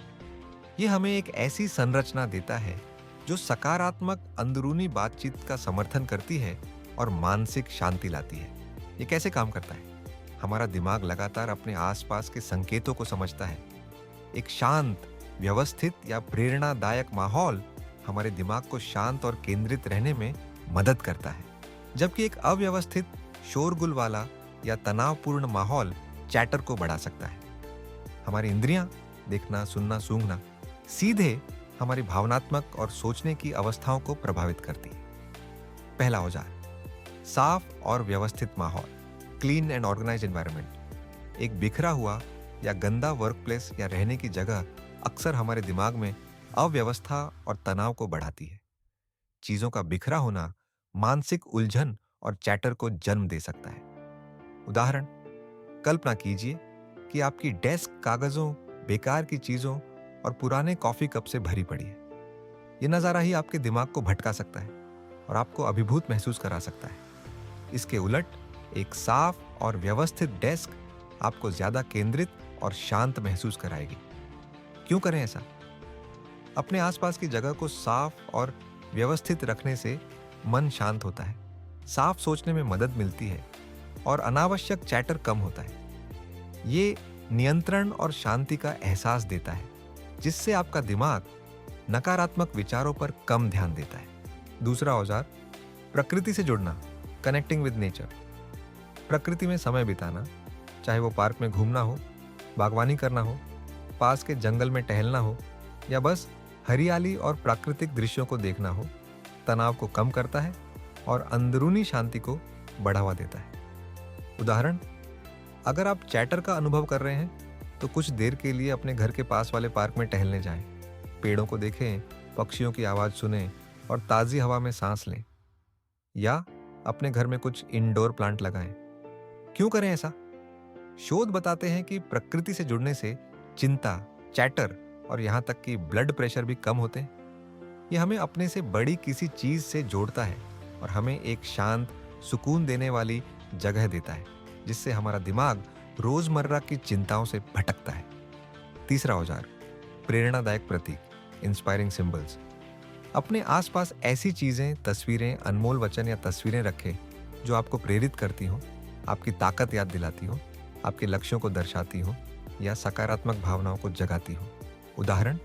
ये हमें एक ऐसी संरचना देता है जो सकारात्मक अंदरूनी बातचीत का समर्थन करती है और मानसिक शांति लाती है। ये कैसे काम करता है? हमारा दिमाग लगातार अपने आसपास के संकेतों को समझता है। एक शांत, व्यवस्थित या प्रेरणादायक माहौल हमारे दिमाग को शांत और केंद्रित रहने में मदद करता है, जबकि एक अव्यवस्थित, शोरगुल वाला या तनावपूर्ण माहौल चैटर को बढ़ा सकता है। हमारी इंद्रियां, देखना, सुनना, सूंघना, सीधे हमारी भावनात्मक और सोचने की अवस्थाओं को प्रभावित करती है। पहला औजार, साफ और व्यवस्थित माहौल, क्लीन एंड ऑर्गेनाइज्ड एनवायरनमेंट। एक बिखरा हुआ या गंदा वर्कप्लेस या रहने की जगह अक्सर हमारे दिमाग में अव्यवस्था और तनाव को बढ़ाती है। चीजों का बिखरा होना मानसिक उलझन और चैटर को जन्म दे सकता है। उदाहरण, कल्पना कीजिए कि आपकी डेस्क कागजों, बेकार की चीजों और पुराने कॉफी कप से भरी पड़ी है। यह नजारा ही आपके दिमाग को भटका सकता है और आपको अभिभूत महसूस करा सकता है। इसके उलट, एक साफ और व्यवस्थित डेस्क आपको ज्यादा केंद्रित और शांत महसूस कराएगी। क्यों करें ऐसा? अपने आसपास की जगह को साफ और व्यवस्थित रखने से मन शांत होता है, साफ सोचने में मदद मिलती है और अनावश्यक चैटर कम होता है। ये नियंत्रण और शांति का एहसास देता है, जिससे आपका दिमाग नकारात्मक विचारों पर कम ध्यान देता है। दूसरा औजार, प्रकृति से जुड़ना, कनेक्टिंग विद नेचर। प्रकृति में समय बिताना, चाहे वो पार्क में घूमना हो, बागवानी करना हो, पास के जंगल में टहलना हो या बस हरियाली और प्राकृतिक दृश्यों को देखना हो, तनाव को कम करता है और अंदरूनी शांति को बढ़ावा देता है। उदाहरण, अगर आप चैटर का अनुभव कर रहे हैं तो कुछ देर के लिए अपने घर के पास वाले पार्क में टहलने जाएं, पेड़ों को देखें, पक्षियों की आवाज सुनें और ताजी हवा में सांस लें, या अपने घर में कुछ इंडोर प्लांट लगाएं। क्यों करें ऐसा? शोध बताते हैं कि प्रकृति से जुड़ने से चिंता, चैटर और यहाँ तक कि ब्लड प्रेशर भी कम होते हैं। ये हमें अपने से बड़ी किसी चीज से जोड़ता है और हमें एक शांत, सुकून देने वाली जगह देता है, जिससे हमारा दिमाग रोजमर्रा की चिंताओं से भटकता है। तीसरा औजार, प्रेरणादायक प्रतीक, इंस्पायरिंग सिंबल्स। अपने आसपास ऐसी चीजें, तस्वीरें, अनमोल वचन या तस्वीरें रखें जो आपको प्रेरित करती हो, आपकी ताकत याद दिलाती हो, आपके लक्ष्यों को दर्शाती हो या सकारात्मक भावनाओं को जगाती हो। उदाहरण,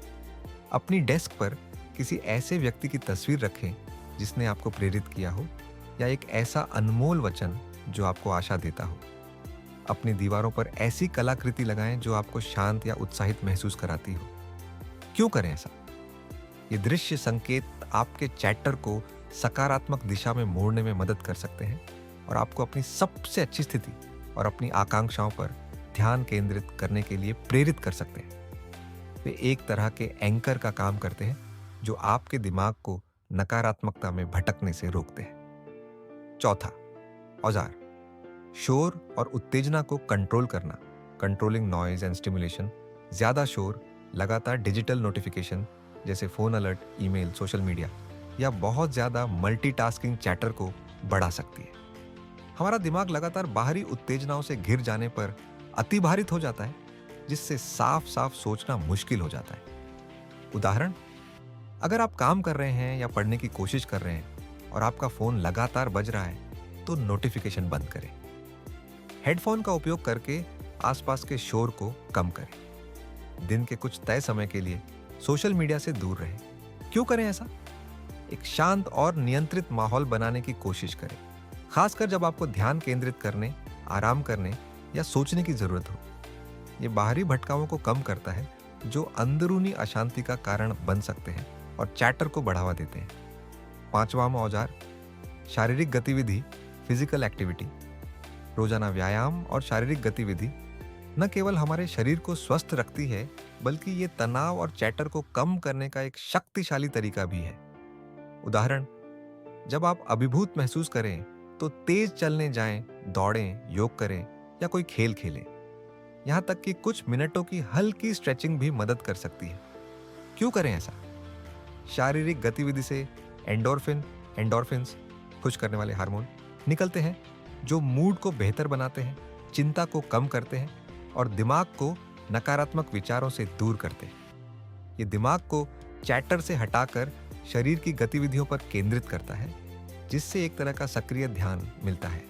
अपनी डेस्क पर किसी ऐसे व्यक्ति की तस्वीर रखें जिसने आपको प्रेरित किया हो, या एक ऐसा अनमोल वचन जो आपको आशा देता हो। अपनी दीवारों पर ऐसी कलाकृति लगाएं जो आपको शांत या उत्साहित महसूस कराती हो। क्यों करें ऐसा? ये दृश्य संकेत आपके चैटर को सकारात्मक दिशा में मोड़ने में मदद कर सकते हैं और आपको अपनी सबसे अच्छी स्थिति और अपनी आकांक्षाओं पर ध्यान केंद्रित करने के लिए प्रेरित कर सकते हैं। वे एक तरह के एंकर का काम करते हैं जो आपके दिमाग को नकारात्मकता में भटकने से रोकते हैं। चौथा औजार, शोर और उत्तेजना को कंट्रोल करना, कंट्रोलिंग नॉइज एंड स्टिमुलेशन। ज्यादा शोर, लगातार डिजिटल नोटिफिकेशन जैसे phone alert, email, social media या बहुत ज्यादा मल्टीटास्किंग चैटर को बढ़ा सकती है। हमारा दिमाग लगातार बाहरी उत्तेजनाओं से घिर जाने पर अतिभारित हो जाता है, जिससे साफ साफ सोचना मुश्किल हो जाता है। उदाहरण, अगर आप काम कर रहे हैं या पढ़ने की कोशिश कर रहे हैं और आपका फोन लगातार बज रहा है तो नोटिफिकेशन बंद करें। हेडफोन का उपयोग करके आसपास के शोर को कम करें। दिन के कुछ तय समय के लिए सोशल मीडिया से दूर रहें। क्यों करें ऐसा? एक शांत और नियंत्रित माहौल बनाने की कोशिश करें, खासकर जब आपको ध्यान केंद्रित करने, आराम करने या सोचने की जरूरत हो। ये बाहरी भटकावों को कम करता है जो अंदरूनी अशांति का कारण बन सकते हैं और चैटर को बढ़ावा देते हैं। पांचवां औजार, शारीरिक गतिविधि, फिजिकल एक्टिविटी। रोजाना व्यायाम और शारीरिक गतिविधि न केवल हमारे शरीर को स्वस्थ रखती है, बल्कि ये तनाव और चैटर को कम करने का एक शक्तिशाली तरीका भी है। उदाहरण, जब आप अभिभूत महसूस करें तो तेज चलने जाएं, दौड़ें, योग करें या कोई खेल खेलें। यहां तक कि कुछ मिनटों की हल्की स्ट्रेचिंग भी मदद कर सकती है। क्यों करें ऐसा? शारीरिक गतिविधि से एंडोर्फिन्स, खुश करने वाले हार्मोन निकलते हैं जो मूड को बेहतर बनाते हैं, चिंता को कम करते हैं और दिमाग को नकारात्मक विचारों से दूर करते हैं। ये दिमाग को चैटर से हटाकर शरीर की गतिविधियों पर केंद्रित करता है, जिससे एक तरह का सक्रिय ध्यान मिलता है।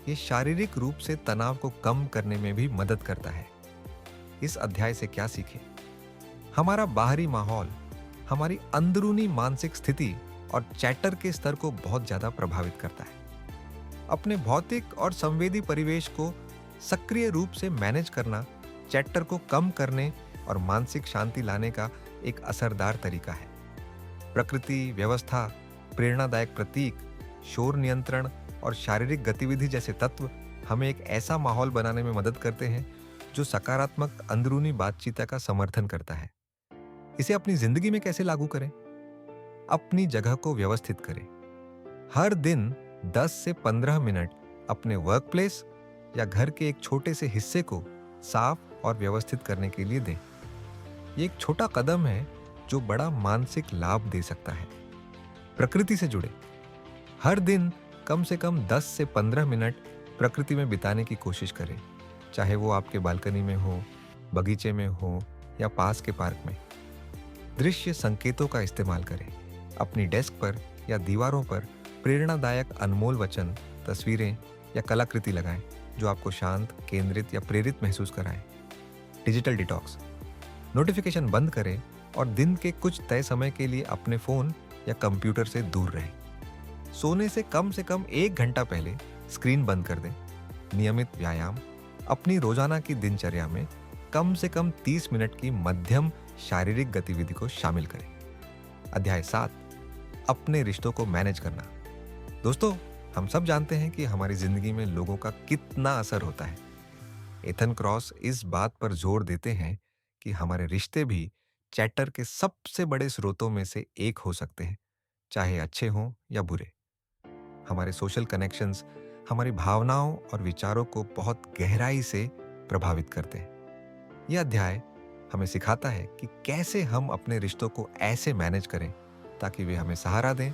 ये शारीरिक रूप से तनाव को कम करने में भी मदद करता है। इस अध्याय से क्या सीखें? हमारा बाहरी माहौल हमारी अंदरूनी मानसिक स्थिति और चैटर के स्तर को बहुत ज्यादा प्रभावित करता है। अपने भौतिक और संवेदी परिवेश को सक्रिय रूप से मैनेज करना चैटर को कम करने और मानसिक शांति लाने का एक असरदार तरीका है। प्रकृति, व्यवस्था, प्रेरणादायक प्रतीक, शोर नियंत्रण और शारीरिक गतिविधि जैसे तत्व हमें एक ऐसा माहौल बनाने में मदद करते हैं जो सकारात्मक अंदरूनी बातचीत का समर्थन करता है। इसे अपनी जिंदगी में कैसे लागू करें? अपनी जगह को व्यवस्थित करें। हर दिन 10 से 15 मिनट अपने वर्क प्लेस या घर के एक छोटे से हिस्से को साफ और व्यवस्थित करने के लिए दें। ये एक छोटा कदम है जो बड़ा मानसिक लाभ दे सकता है। प्रकृति से जुड़े। हर दिन कम से कम 10 से 15 मिनट प्रकृति में बिताने की कोशिश करें, चाहे वो आपके बालकनी में हो, बगीचे में हो या पास के पार्क में। दृश्य संकेतों का इस्तेमाल करें। अपनी डेस्क पर या दीवारों पर प्रेरणादायक अनमोल वचन, तस्वीरें या कलाकृति लगाएं जो आपको शांत, केंद्रित या प्रेरित महसूस कराएं। Digital detox. नोटिफिकेशन बंद करें और दिन के कुछ तय समय के लिए अपने फोन या कंप्यूटर से दूर रहें। सोने से कम 1 घंटा पहले स्क्रीन बंद कर दें। नियमित व्यायाम। अपनी रोजाना की दिनचर्या में कम से कम 30 मिनट की मध्यम शारीरिक गतिविधि को शामिल करें। अध्याय 7, अपने रिश्तों को मैनेज करना। दोस्तों, हम सब जानते हैं कि हमारी जिंदगी में लोगों का कितना असर होता है। एथन क्रॉस इस बात पर जोर देते हैं कि हमारे रिश्ते भी चैटर के सबसे बड़े स्रोतों में से एक हो सकते हैं, चाहे अच्छे हों या बुरे। हमारे सोशल कनेक्शंस हमारी भावनाओं और विचारों को बहुत गहराई से प्रभावित करते हैं। यह अध्याय हमें सिखाता है कि कैसे हम अपने रिश्तों को ऐसे मैनेज करें ताकि वे हमें सहारा दें,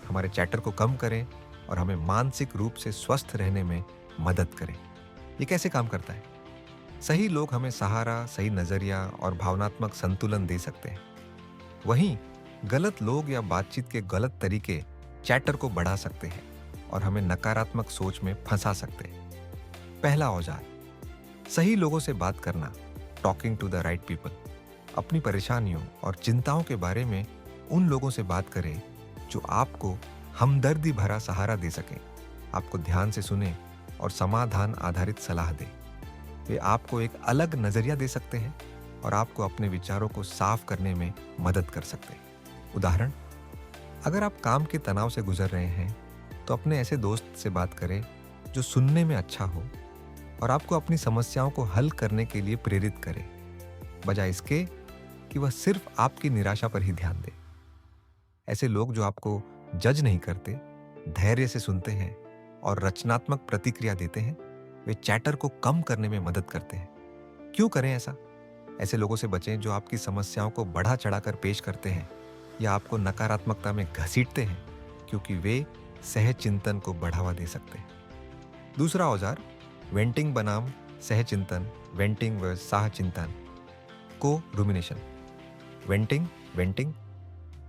हमारे चैटर को कम करें और हमें मानसिक रूप से स्वस्थ रहने में मदद करें। ये कैसे काम करता है? सही लोग हमें सहारा, सही नजरिया और भावनात्मक संतुलन दे सकते हैं। वहीं गलत लोग या बातचीत के गलत तरीके चैटर को बढ़ा सकते हैं और हमें नकारात्मक सोच में फंसा सकते हैं। पहला औजार, सही लोगों से बात करना। Talking to the right people. अपनी परेशानियों और चिंताओं के बारे में उन लोगों से बात करें जो आपको हमदर्दी भरा सहारा दे सकें, आपको ध्यान से सुने और समाधान आधारित सलाह दें। वे आपको एक अलग नजरिया दे सकते हैं और आपको अपने विचारों को साफ करने में मदद कर सकते हैं। उदाहरण, अगर आप काम के तनाव से गुजर रहे हैं तो अपने ऐसे दोस्त से बात करें जो सुनने में अच्छा हो और आपको अपनी समस्याओं को हल करने के लिए प्रेरित करे, बजाय इसके कि वह सिर्फ आपकी निराशा पर ही ध्यान दे। ऐसे लोग जो आपको जज नहीं करते, धैर्य से सुनते हैं और रचनात्मक प्रतिक्रिया देते हैं, वे चैटर को कम करने में मदद करते हैं। क्यों करें ऐसा? ऐसे लोगों से बचें जो आपकी समस्याओं को बढ़ा चढ़ाकर पेश करते हैं या आपको नकारात्मकता में घसीटते हैं, क्योंकि वे सह चिंतन को बढ़ावा दे सकते हैं। दूसरा औजार, वेंटिंग बनाम सह चिंतन। वेंटिंग व साह चिंतन को रुमिनेशन। वेंटिंग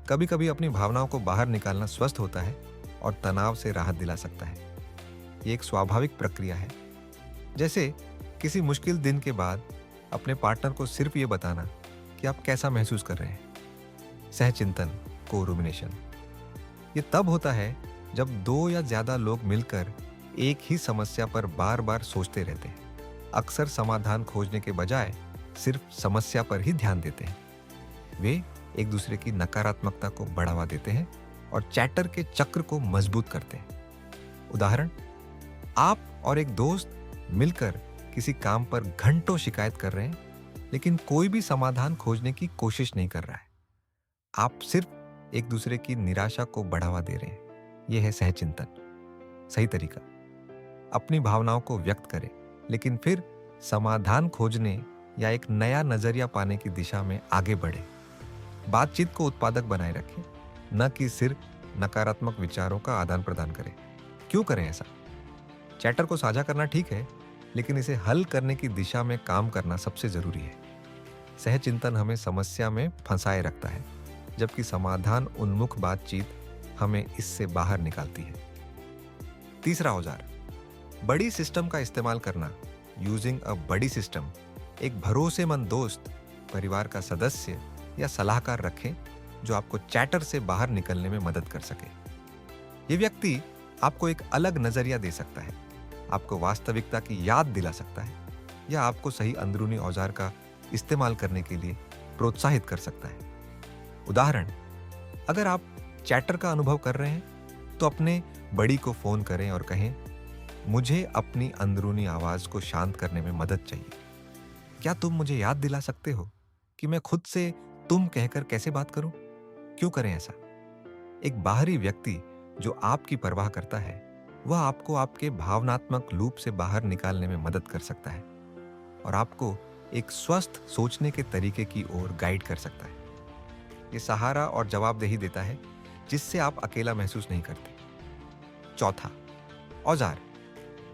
कभी कभी अपनी भावनाओं को बाहर निकालना स्वस्थ होता है और तनाव से राहत दिला सकता है। ये एक स्वाभाविक प्रक्रिया है, जैसे किसी मुश्किल दिन के बाद अपने पार्टनर को सिर्फ ये बताना कि आप कैसा महसूस कर रहे हैं। सहचिंतन को रुमिनेशन, ये तब होता है जब 2 या ज्यादा लोग मिलकर एक ही समस्या पर बार बार सोचते रहते हैं, अक्सर समाधान खोजने के बजाय सिर्फ समस्या पर ही ध्यान देते हैं। वे एक दूसरे की नकारात्मकता को बढ़ावा देते हैं और चैटर के चक्र को मजबूत करते हैं। उदाहरण, आप और एक दोस्त मिलकर किसी काम पर घंटों शिकायत कर रहे हैं, लेकिन कोई भी समाधान खोजने की कोशिश नहीं कर रहा है। आप सिर्फ एक दूसरे की निराशा को बढ़ावा दे रहे हैं। यह है सहचिंतन। सही तरीका, अपनी भावनाओं को व्यक्त करें, लेकिन फिर समाधान खोजने या एक नया नजरिया पाने की दिशा में आगे बढ़े। बातचीत को उत्पादक बनाए रखें, न कि सिर्फ नकारात्मक विचारों का आदान प्रदान करें। क्यों करें ऐसा? चैटर को साझा करना ठीक है, लेकिन इसे हल करने की दिशा में काम करना सबसे जरूरी है। सहचिंतन हमें समस्या में फंसाए रखता है, जबकि समाधान उन्मुख बातचीत हमें इससे बाहर निकालती है। तीसरा औजार, बड़ी सिस्टम का इस्तेमाल करना। यूजिंग अ बड़ी सिस्टम। एक भरोसेमंद दोस्त, परिवार का सदस्य या सलाहकार रखें जो आपको चैटर से बाहर निकलने में मदद कर सके। ये व्यक्ति आपको एक अलग नजरिया दे सकता है, आपको वास्तविकता की याद दिला सकता है या आपको सही अंदरूनी औजार का इस्तेमाल करने के लिए प्रोत्साहित कर सकता है। उदाहरण, अगर आप चैटर का अनुभव कर रहे हैं तो अपने बड़ी को फोन करें और कहें, मुझे अपनी अंदरूनी आवाज को शांत करने में मदद चाहिए। क्या तुम मुझे याद दिला सकते हो कि मैं खुद से तुम कहकर कैसे बात करूं? क्यों करें ऐसा? एक बाहरी व्यक्ति जो आपकी परवाह करता है, वह आपको आपके भावनात्मक लूप से बाहर निकालने में मदद कर सकता है और आपको एक स्वस्थ सोचने के तरीके की ओर गाइड कर सकता है। ये सहारा और जवाबदेही देता है जिससे आप अकेला महसूस नहीं करते। चौथा, औजार।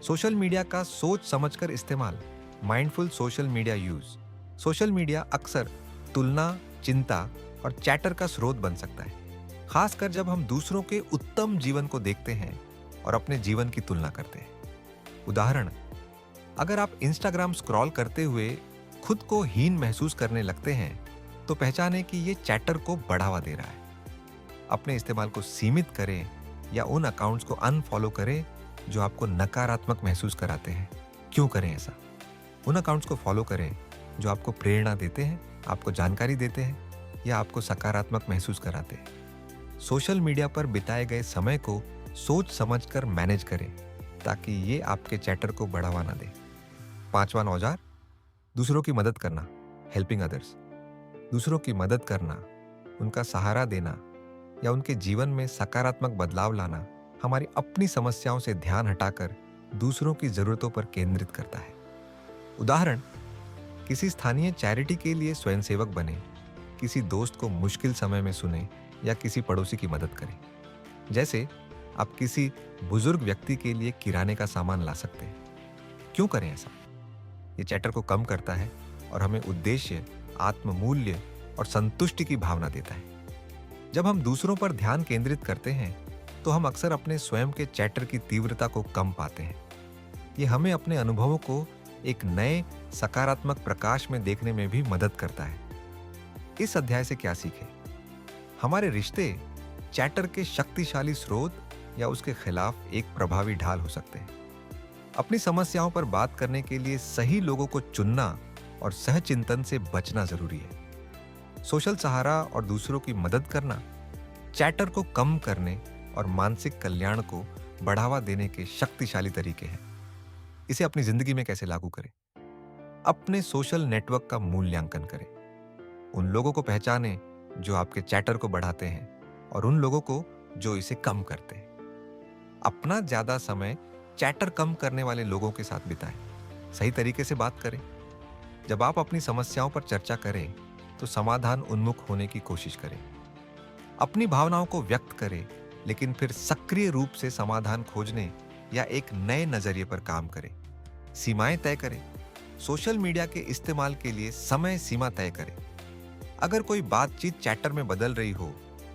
सोशल मीडिया का सोच समझकर इस्तेमाल, mindful social media use. Social media अक्सर तुलना, चिंता और चैटर का स्रोत बन सकता है, खासकर जब हम दूसरों के उत्तम जीवन को देखते हैं और अपने जीवन की तुलना करते हैं। उदाहरण, अगर आप इंस्टाग्राम स्क्रॉल करते हुए खुद को हीन महसूस करने लगते हैं तो पहचानें कि ये चैटर को बढ़ावा दे रहा है। अपने इस्तेमाल को सीमित करें या उन अकाउंट्स को अनफॉलो करें जो आपको नकारात्मक महसूस कराते हैं। क्यों करें ऐसा? उन अकाउंट्स को फॉलो करें जो आपको प्रेरणा देते हैं, आपको जानकारी देते हैं या आपको सकारात्मक महसूस कराते हैं। सोशल मीडिया पर बिताए गए समय को सोच समझकर मैनेज करें ताकि ये आपके चैटर को बढ़ावा ना दे। पांचवां औजार, दूसरों की मदद करना, हेल्पिंग अदर्स। दूसरों की मदद करना, उनका सहारा देना या उनके जीवन में सकारात्मक बदलाव लाना हमारी अपनी समस्याओं से ध्यान हटाकर दूसरों की जरूरतों पर केंद्रित करता है। उदाहरण, किसी स्थानीय चैरिटी के लिए स्वयंसेवक बने, किसी दोस्त को मुश्किल समय में सुने या किसी पड़ोसी की मदद करें। जैसे आप किसी बुजुर्ग व्यक्ति के लिए किराने का सामान ला सकते हैं। क्यों करें ऐसा? ये चैटर को कम करता है और हमें उद्देश्य, आत्ममूल्य और संतुष्टि की भावना देता है। जब हम दूसरों पर ध्यान केंद्रित करते हैं तो हम अक्सर अपने स्वयं के चैटर की तीव्रता को कम पाते हैं। ये हमें अपने अनुभवों को एक नए सकारात्मक प्रकाश में देखने में भी मदद करता है। इस अध्याय से क्या सीखें? हमारे रिश्ते चैटर के शक्तिशाली स्रोत या उसके खिलाफ एक प्रभावी ढाल हो सकते हैं। अपनी समस्याओं पर बात करने के लिए सही लोगों को चुनना और सहचिंतन से बचना जरूरी है। सोशल सहारा और दूसरों की मदद करना चैटर को कम करने और मानसिक कल्याण को बढ़ावा देने के शक्तिशाली तरीके हैं। इसे अपनी जिंदगी में कैसे लागू करें? अपने सोशल नेटवर्क का मूल्यांकन करें। उन लोगों को पहचानें जो आपके चैटर को बढ़ाते हैं और उन लोगों को जो इसे कम करते हैं। अपना ज्यादा समय चैटर कम करने वाले लोगों के साथ बिताएं। सही तरीके से बात करें। जब आप अपनी समस्याओं पर चर्चा करें तो समाधान उन्मुख होने की कोशिश करें। अपनी भावनाओं को व्यक्त करें, लेकिन फिर सक्रिय रूप से समाधान खोजने या एक नए नजरिए पर काम करें। सीमाएं तय करें। सोशल मीडिया के इस्तेमाल के लिए समय सीमा तय करें। अगर कोई बातचीत चैटर में बदल रही हो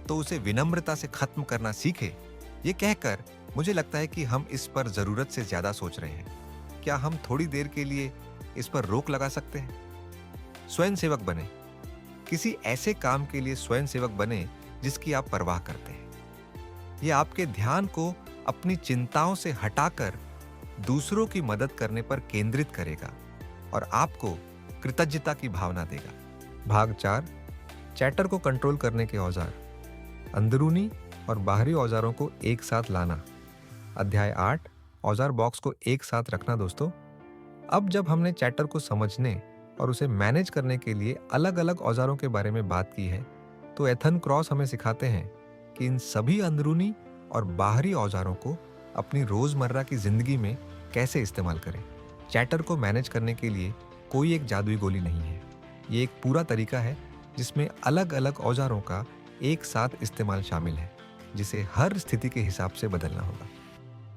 तो उसे विनम्रता से खत्म करना सीखें, ये कहकर, मुझे लगता है कि हम इस पर जरूरत से ज्यादा सोच रहे हैं, क्या हम थोड़ी देर के लिए इस पर रोक लगा सकते हैं? स्वयंसेवक बने। किसी ऐसे काम के लिए स्वयंसेवक बने जिसकी आप परवाह करते हैं। यह आपके ध्यान को अपनी चिंताओं से हटाकर दूसरों की मदद करने पर केंद्रित करेगा और आपको कृतज्ञता की भावना देगा। भाग 4, चैटर को कंट्रोल करने के औजार। अंदरूनी और बाहरी औजारों को एक साथ लाना। अध्याय 8, औजार बॉक्स को एक साथ रखना। दोस्तों, अब जब हमने चैटर को समझने और उसे मैनेज करने के लिए अलग अलग औजारों के बारे में बात की है, तो एथन क्रॉस हमें सिखाते हैं कि इन सभी अंदरूनी और बाहरी औजारों को अपनी रोजमर्रा की जिंदगी में कैसे इस्तेमाल करें। चैटर को मैनेज करने के लिए कोई एक जादुई गोली नहीं है। ये एक पूरा तरीका है जिसमें अलग अलग औजारों का एक साथ इस्तेमाल शामिल है, जिसे हर स्थिति के हिसाब से बदलना होगा।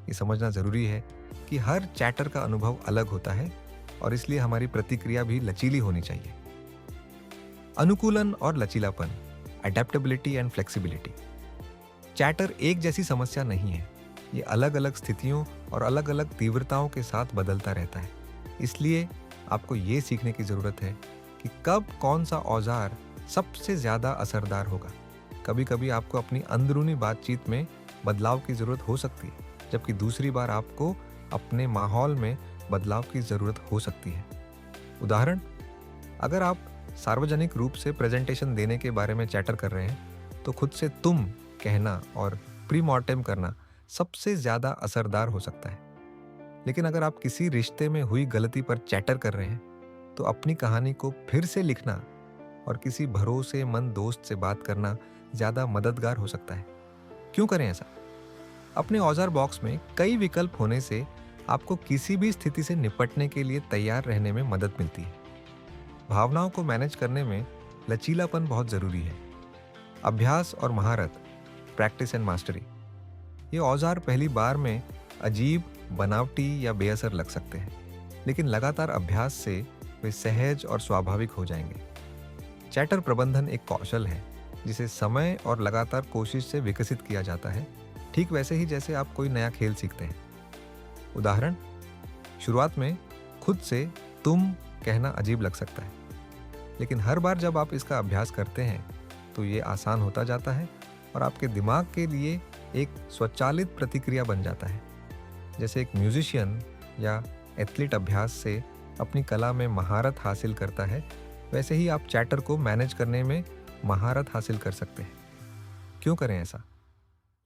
ये समझना जरूरी है कि हर चैटर का अनुभव अलग होता है और इसलिए हमारी प्रतिक्रिया भी लचीली होनी चाहिए। अनुकूलन और लचीलापन, अडेप्टेबिलिटी एंड फ्लेक्सिबिलिटी। चैटर एक जैसी समस्या नहीं है। ये अलग अलग स्थितियों और अलग अलग तीव्रताओं के साथ बदलता रहता है। इसलिए आपको ये सीखने की जरूरत है कि कब कौन सा औजार सबसे ज़्यादा असरदार होगा। कभी कभी आपको अपनी अंदरूनी बातचीत में बदलाव की ज़रूरत हो सकती है, जबकि दूसरी बार आपको अपने माहौल में बदलाव की ज़रूरत हो सकती है। उदाहरण, अगर आप सार्वजनिक रूप से प्रेजेंटेशन देने के बारे में चैटर कर रहे हैं, तो खुद से तुम कहना और प्री मॉर्टेम करना सबसे ज़्यादा असरदार हो सकता है। लेकिन अगर आप किसी रिश्ते में हुई गलती पर चैटर कर रहे हैं, तो अपनी कहानी को फिर से लिखना और किसी भरोसेमंद दोस्त से बात करना ज़्यादा मददगार हो सकता है। क्यों करें ऐसा? अपने औजार बॉक्स में कई विकल्प होने से आपको किसी भी स्थिति से निपटने के लिए तैयार रहने में मदद मिलती है। भावनाओं को मैनेज करने में लचीलापन बहुत ज़रूरी है। अभ्यास और महारत, प्रैक्टिस एंड मास्टरी। ये औजार पहली बार में अजीब, बनावटी या बेअसर लग सकते हैं, लेकिन लगातार अभ्यास से वे सहज और स्वाभाविक हो जाएंगे। चैटर प्रबंधन एक कौशल है जिसे समय और लगातार कोशिश से विकसित किया जाता है, ठीक वैसे ही जैसे आप कोई नया खेल सीखते हैं। उदाहरण, शुरुआत में खुद से तुम कहना अजीब लग सकता है, लेकिन हर बार जब आप इसका अभ्यास करते हैं तो ये आसान होता जाता है और आपके दिमाग के लिए एक स्वचालित प्रतिक्रिया बन जाता है। जैसे एक म्यूजिशियन या एथलीट अभ्यास से अपनी कला में महारत हासिल करता है, वैसे ही आप चैटर को मैनेज करने में महारत हासिल कर सकते हैं। क्यों करें ऐसा?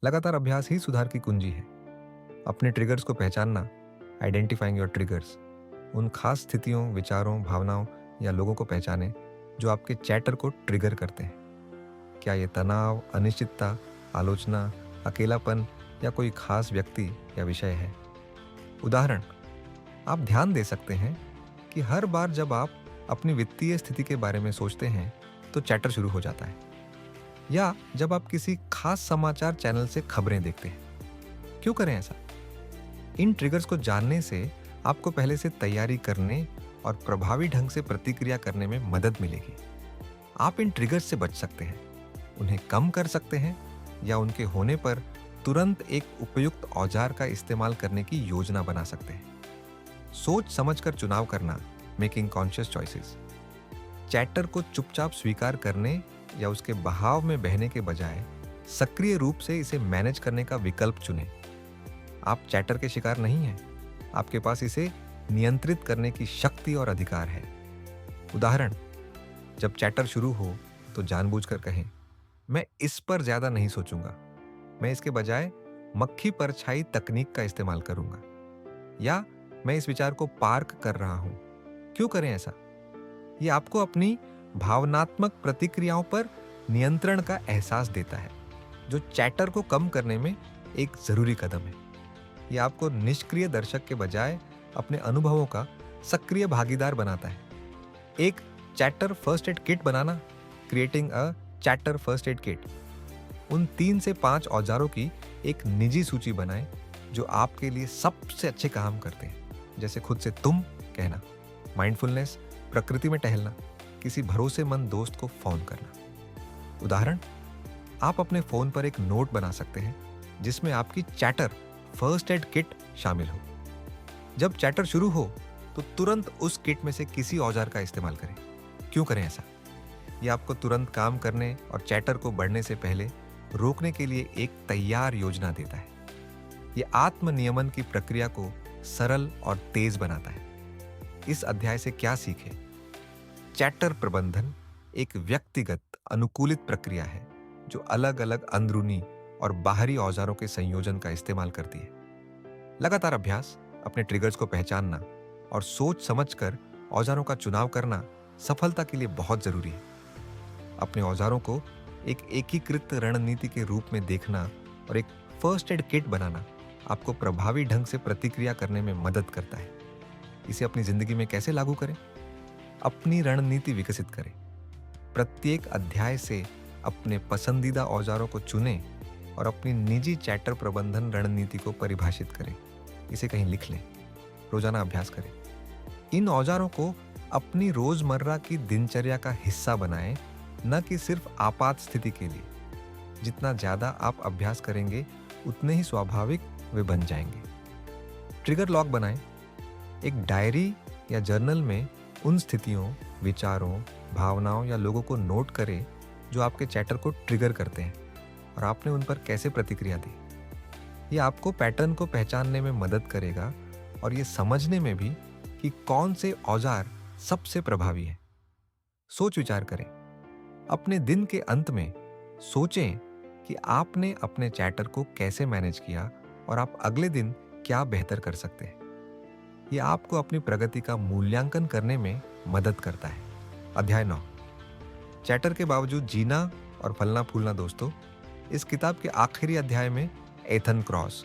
लगातार अभ्यास ही सुधार की कुंजी है। अपने ट्रिगर्स को पहचानना, आइडेंटिफाइंग योर ट्रिगर्स, उन खास स्थितियों, विचारों, भावनाओं या लोगों को पहचानें जो आपके चैटर को ट्रिगर करते हैं। क्या ये तनाव, अनिश्चितता, आलोचना, अकेलापन या कोई खास व्यक्ति या विषय है? उदाहरण, आप ध्यान दे सकते हैं कि हर बार जब आप अपनी वित्तीय स्थिति के बारे में सोचते हैं तो चैटर शुरू हो जाता है, या जब आप किसी खास समाचार चैनल से खबरें देखते हैं। क्यों करें ऐसा? इन ट्रिगर्स को जानने से आपको पहले से तैयारी करने और प्रभावी ढंग से प्रतिक्रिया करने में मदद मिलेगी। आप इन ट्रिगर्स से बच सकते हैं, उन्हें कम कर सकते हैं या उनके होने पर तुरंत एक उपयुक्त औजार का इस्तेमाल करने की योजना बना सकते हैं। सोच समझकर चुनाव करना, मेकिंग कॉन्शियस चॉइसेस। चैटर को चुपचाप स्वीकार करने या उसके बहाव में बहने के बजाय सक्रिय रूप से इसे मैनेज करने का विकल्प चुनें। आप चैटर के शिकार नहीं हैं, आपके पास इसे नियंत्रित करने की शक्ति और अधिकार है। उदाहरण, जब चैटर शुरू हो तो जानबूझकर कहें, मैं इस पर ज्यादा नहीं सोचूंगा, मैं इसके बजाय मक्खी परछाई तकनीक का इस्तेमाल करूंगा, या मैं इस विचार को पार्क कर रहा हूं। क्यों करें ऐसा? ये आपको अपनी भावनात्मक प्रतिक्रियाओं पर नियंत्रण का एहसास देता है, जो चैटर को कम करने में एक जरूरी कदम है। ये आपको निष्क्रिय दर्शक के बजाय अपने अनुभवों का सक्रिय भागीदार बनाता है। एक chatter first aid kit banana, creating a chatter first aid kit. उन 3 से 5 औजारों की एक निजी सूची बनाएं जो आपके लिए सबसे अच्छे काम करते हैं, जैसे खुद से तुम कहना, माइंडफुलनेस, प्रकृति में टहलना, किसी भरोसेमंद दोस्त को फोन करना। उदाहरण, आप अपने फोन पर एक नोट बना सकते हैं जिसमें आपकी चैटर फर्स्ट एड किट शामिल हो। जब चैटर शुरू हो तो तुरंत उस किट में से किसी औजार का इस्तेमाल करें। क्यों करें ऐसा? यह आपको तुरंत काम करने और चैटर को बढ़ने से पहले रोकने के लिए एक तैयार योजना देता है। यह आत्म नियमन की प्रक्रिया को सरल और तेज बनाता है। इस अध्याय से क्या सीखें? चैटर प्रबंधन एक व्यक्तिगत अनुकूलित प्रक्रिया है जो अलग अलग अंदरूनी और बाहरी औजारों के संयोजन का इस्तेमाल करती है। लगातार अभ्यास, अपने ट्रिगर्स को पहचानना और सोच समझकर औजारों का चुनाव करना सफलता के लिए बहुत जरूरी है। अपने औजारों को एक एकीकृत रणनीति के रूप में देखना और एक फर्स्ट एड किट बनाना आपको प्रभावी ढंग से प्रतिक्रिया करने में मदद करता है। इसे अपनी जिंदगी में कैसे लागू करें? अपनी रणनीति विकसित करें। प्रत्येक अध्याय से अपने पसंदीदा औजारों को चुनें और अपनी निजी चैटर प्रबंधन रणनीति को परिभाषित करें। इसे कहीं लिख लें, रोजाना अभ्यास करें। इन औजारों को अपनी रोजमर्रा की दिनचर्या का हिस्सा बनाएं, न कि सिर्फ आपात स्थिति के लिए। जितना ज्यादा आप अभ्यास करेंगे उतने ही स्वाभाविक वे बन जाएंगे। ट्रिगर लॉग बनाएं। एक डायरी या जर्नल में उन स्थितियों, विचारों भावनाओं या लोगों को नोट करें जो आपके चैटर को ट्रिगर करते हैं और आपने उन पर कैसे प्रतिक्रिया दी। ये आपको पैटर्न को पहचानने में मदद करेगा और ये समझने में भी कि कौन से औजार सबसे प्रभावी है। सोच विचार करें। अपने दिन के अंत में सोचें कि आपने अपने चैटर को कैसे मैनेज किया और आप अगले दिन क्या बेहतर कर सकते हैं। ये आपको अपनी प्रगति का मूल्यांकन करने में मदद करता है। अध्याय 9, चैटर के बावजूद जीना और फलना फूलना। दोस्तों, इस किताब के आखिरी अध्याय में एथन क्रॉस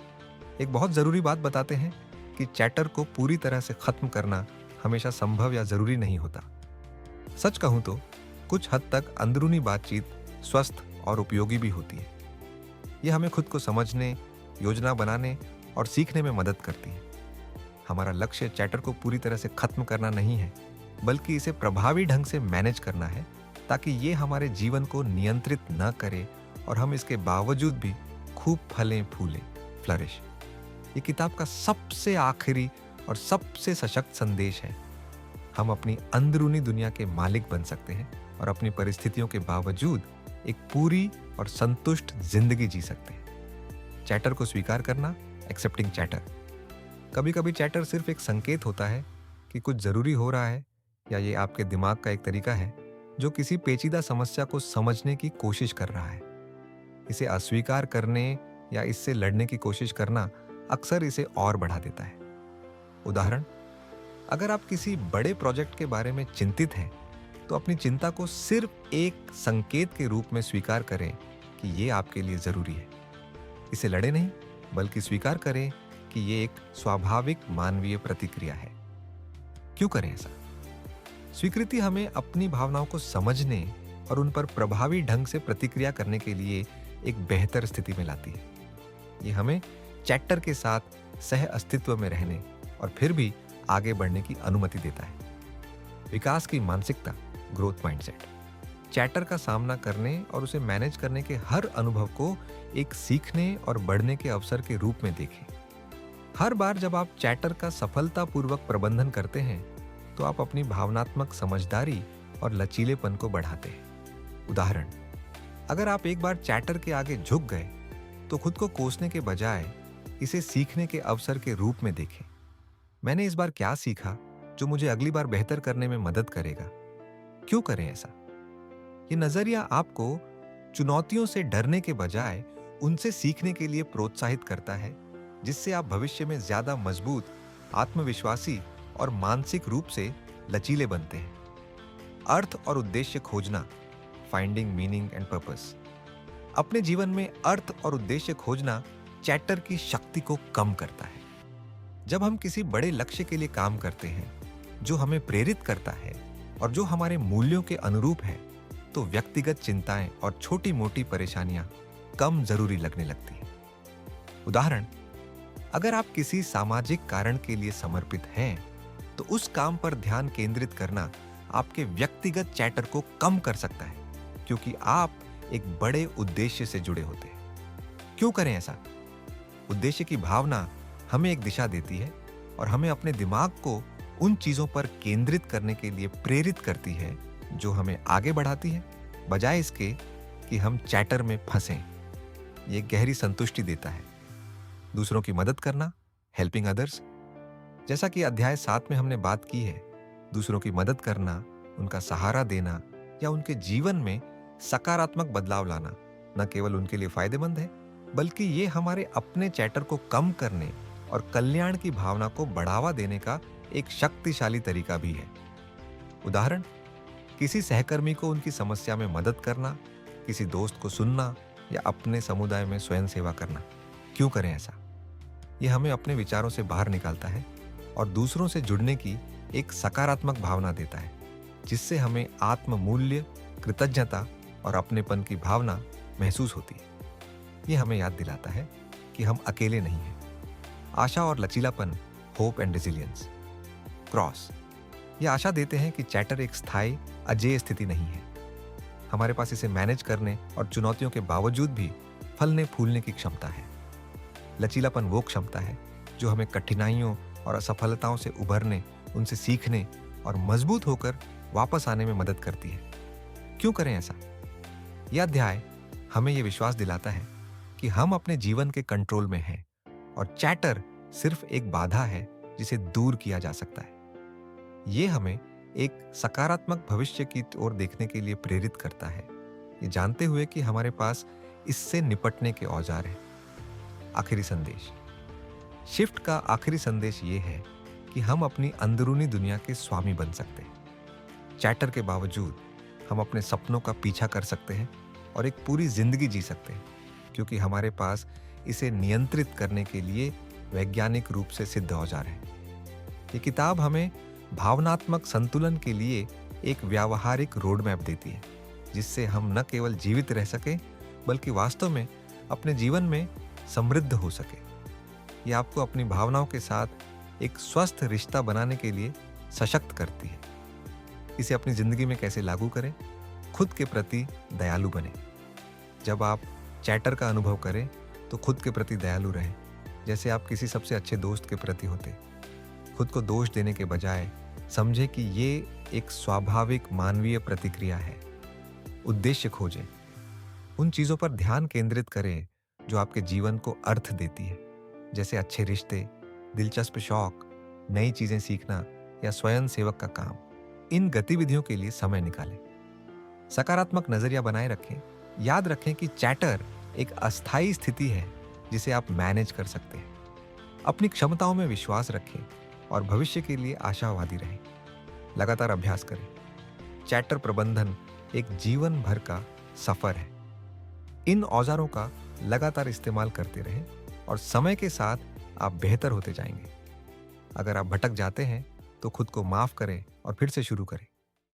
एक बहुत जरूरी बात बताते हैं कि चैटर को पूरी तरह से खत्म करना हमेशा संभव या जरूरी नहीं होता। सच कहूं तो कुछ हद तक अंदरूनी बातचीत स्वस्थ और उपयोगी भी होती है। यह हमें खुद को समझने, योजना बनाने और सीखने में मदद करती है। हमारा लक्ष्य चैटर को पूरी तरह से खत्म करना नहीं है, बल्कि इसे प्रभावी ढंग से मैनेज करना है ताकि ये हमारे जीवन को नियंत्रित न करे और हम इसके बावजूद भी खूब फलें फूलें, फ्लरिश। ये किताब का सबसे आखिरी और सबसे सशक्त संदेश है। हम अपनी अंदरूनी दुनिया के मालिक बन सकते हैं और अपनी परिस्थितियों के बावजूद एक पूरी और संतुष्ट जिंदगी जी सकते हैं। चैटर को स्वीकार करना, एक्सेप्टिंग चैटर। कभी कभी चैटर सिर्फ एक संकेत होता है कि कुछ जरूरी हो रहा है, या ये आपके दिमाग का एक तरीका है जो किसी पेचीदा समस्या को समझने की कोशिश कर रहा है। इसे अस्वीकार करने या इससे लड़ने की कोशिश करना अक्सर इसे और बढ़ा देता है। उदाहरण, अगर आप किसी बड़े प्रोजेक्ट के बारे में चिंतित हैं, तो अपनी चिंता को सिर्फ एक संकेत के रूप में स्वीकार करें कि ये आपके लिए जरूरी है। इसे लड़े नहीं, बल्कि स्वीकार करें कि ये एक स्वाभाविक मानवीय प्रतिक्रिया है। क्यों करें ऐसा? स्वीकृति हमें अपनी भावनाओं को समझने और उन पर प्रभावी ढंग से प्रतिक्रिया करने के लिए एक बेहतर स्थिति में लाती है। ये हमें चैटर के साथ सह अस्तित्व में रहने और फिर भी आगे बढ़ने की अनुमति देता है। विकास की मानसिकता, ग्रोथ माइंडसेट, चैटर का सामना करने और उसे मैनेज करने के हर अनुभव को एक सीखने और बढ़ने के अवसर के रूप में देखें। हर बार जब आप चैटर का सफलतापूर्वक प्रबंधन करते हैं, तो आप अपनी भावनात्मक समझदारी और लचीलेपन को बढ़ाते हैं। उदाहरण, अगर आप एक बार चैटर के आगे झुक गए, तो खुद को कोसने के बजाय इसे सीखने के अवसर के रूप में देखें। मैंने इस बार क्या सीखा जो मुझे अगली बार बेहतर करने में मदद करेगा? क्यों करें ऐसा? ये नजरिया आपको चुनौतियों से डरने के बजाय उनसे सीखने के लिए प्रोत्साहित करता है, जिससे आप भविष्य में ज्यादा मजबूत, आत्मविश्वासी और मानसिक रूप से लचीले बनते हैं। अर्थ और उद्देश्य खोजना, फाइंडिंग मीनिंग एंड पर्पस। अपने जीवन में अर्थ और उद्देश्य खोजना चैटर की शक्ति को कम करता है। जब हम किसी बड़े लक्ष्य के लिए काम करते हैं जो हमें प्रेरित करता है और जो हमारे मूल्यों के अनुरूप है, तो व्यक्तिगत चिंताएं और छोटी मोटी परेशानियां कम जरूरी लगने लगती हैं। उदाहरण, अगर आप किसी सामाजिक कारण के लिए समर्पित हैं, तो उस काम पर ध्यान केंद्रित करना आपके व्यक्तिगत चैटर को कम कर सकता है, क्योंकि आप एक बड़े उद्देश्य से जुड़े होते हैं। क्यों करें ऐसा? उद्देश्य की भावना हमें एक दिशा देती है और हमें अपने दिमाग को उन चीजों पर केंद्रित करने के लिए प्रेरित करती है जो हमें आगे बढ़ाती है, बजाय इसके कि हम चैटर में फंसें। ये गहरी संतुष्टि देता है। दूसरों की मदद करना, हेल्पिंग अदर्स। जैसा कि अध्याय 7 में हमने बात की है, दूसरों की मदद करना, उनका सहारा देना या उनके जीवन में सकारात्मक बदलाव लाना न केवल उनके लिए फायदेमंद है, बल्कि ये हमारे अपने चैटर को कम करने और कल्याण की भावना को बढ़ावा देने का एक शक्तिशाली तरीका भी है। उदाहरण, किसी सहकर्मी को उनकी समस्या में मदद करना, किसी दोस्त को सुनना या अपने समुदाय में स्वयं सेवा करना। क्यों करें ऐसा? यह हमें अपने विचारों से बाहर निकालता है और दूसरों से जुड़ने की एक सकारात्मक भावना देता है, जिससे हमें आत्म मूल्य, कृतज्ञता और अपनेपन की भावना महसूस होती है। यह हमें याद दिलाता है कि हम अकेले नहीं हैं। आशा और लचीलापन, होप एंड रेजिलियंस। क्रॉस, ये आशा देते हैं कि चैटर एक स्थायी, अजेय स्थिति नहीं है। हमारे पास इसे मैनेज करने और चुनौतियों के बावजूद भी फलने फूलने की क्षमता है। लचीलापन वो क्षमता है जो हमें कठिनाइयों और असफलताओं से उभरने, उनसे सीखने और मजबूत होकर वापस आने में मदद करती है। क्यों करें ऐसा? यह अध्याय हमें यह विश्वास दिलाता है कि हम अपने जीवन के कंट्रोल में हैं और चैटर सिर्फ एक बाधा है जिसे दूर किया जा सकता है। ये हमें एक सकारात्मक भविष्य की ओर देखने के लिए प्रेरित करता है, ये जानते हुए कि हमारे पास इससे निपटने के औजार हैं। आखिरी संदेश। शिफ्ट का आखिरी संदेश ये है कि हम अपनी अंदरूनी दुनिया के स्वामी बन सकते हैं। चैटर के बावजूद हम अपने सपनों का पीछा कर सकते हैं और एक पूरी जिंदगी जी सकते हैं, क्योंकि हमारे पास इसे नियंत्रित करने के लिए वैज्ञानिक रूप से सिद्ध औजार है। ये किताब हमें भावनात्मक संतुलन के लिए एक व्यावहारिक रोड मैप देती है, जिससे हम न केवल जीवित रह सके बल्कि वास्तव में अपने जीवन में समृद्ध हो सके। ये आपको अपनी भावनाओं के साथ एक स्वस्थ रिश्ता बनाने के लिए सशक्त करती है। इसे अपनी जिंदगी में कैसे लागू करें? खुद के प्रति दयालु बने। जब आप चैटर का अनुभव करें तो खुद के प्रति दयालु रहें, जैसे आप किसी सबसे अच्छे दोस्त के प्रति होते। खुद को दोष देने के बजाय समझे कि ये एक स्वाभाविक मानवीय प्रतिक्रिया है। उद्देश्य खोजें, उन चीज़ों पर ध्यान केंद्रित करें जो आपके जीवन को अर्थ देती है, जैसे अच्छे रिश्ते, दिलचस्प शौक, नई चीज़ें सीखना या स्वयं सेवक का काम। इन गतिविधियों के लिए समय निकालें। सकारात्मक नजरिया बनाए रखें। याद रखें कि चैटर एक अस्थायी स्थिति है जिसे आप मैनेज कर सकते हैं। अपनी क्षमताओं में विश्वास रखें और भविष्य के लिए आशावादी रहें। लगातार अभ्यास करें। चैटर प्रबंधन एक जीवन भर का सफर है। इन औजारों का लगातार इस्तेमाल करते रहें और समय के साथ आप बेहतर होते जाएंगे। अगर आप भटक जाते हैं तो खुद को माफ करें और फिर से शुरू करें।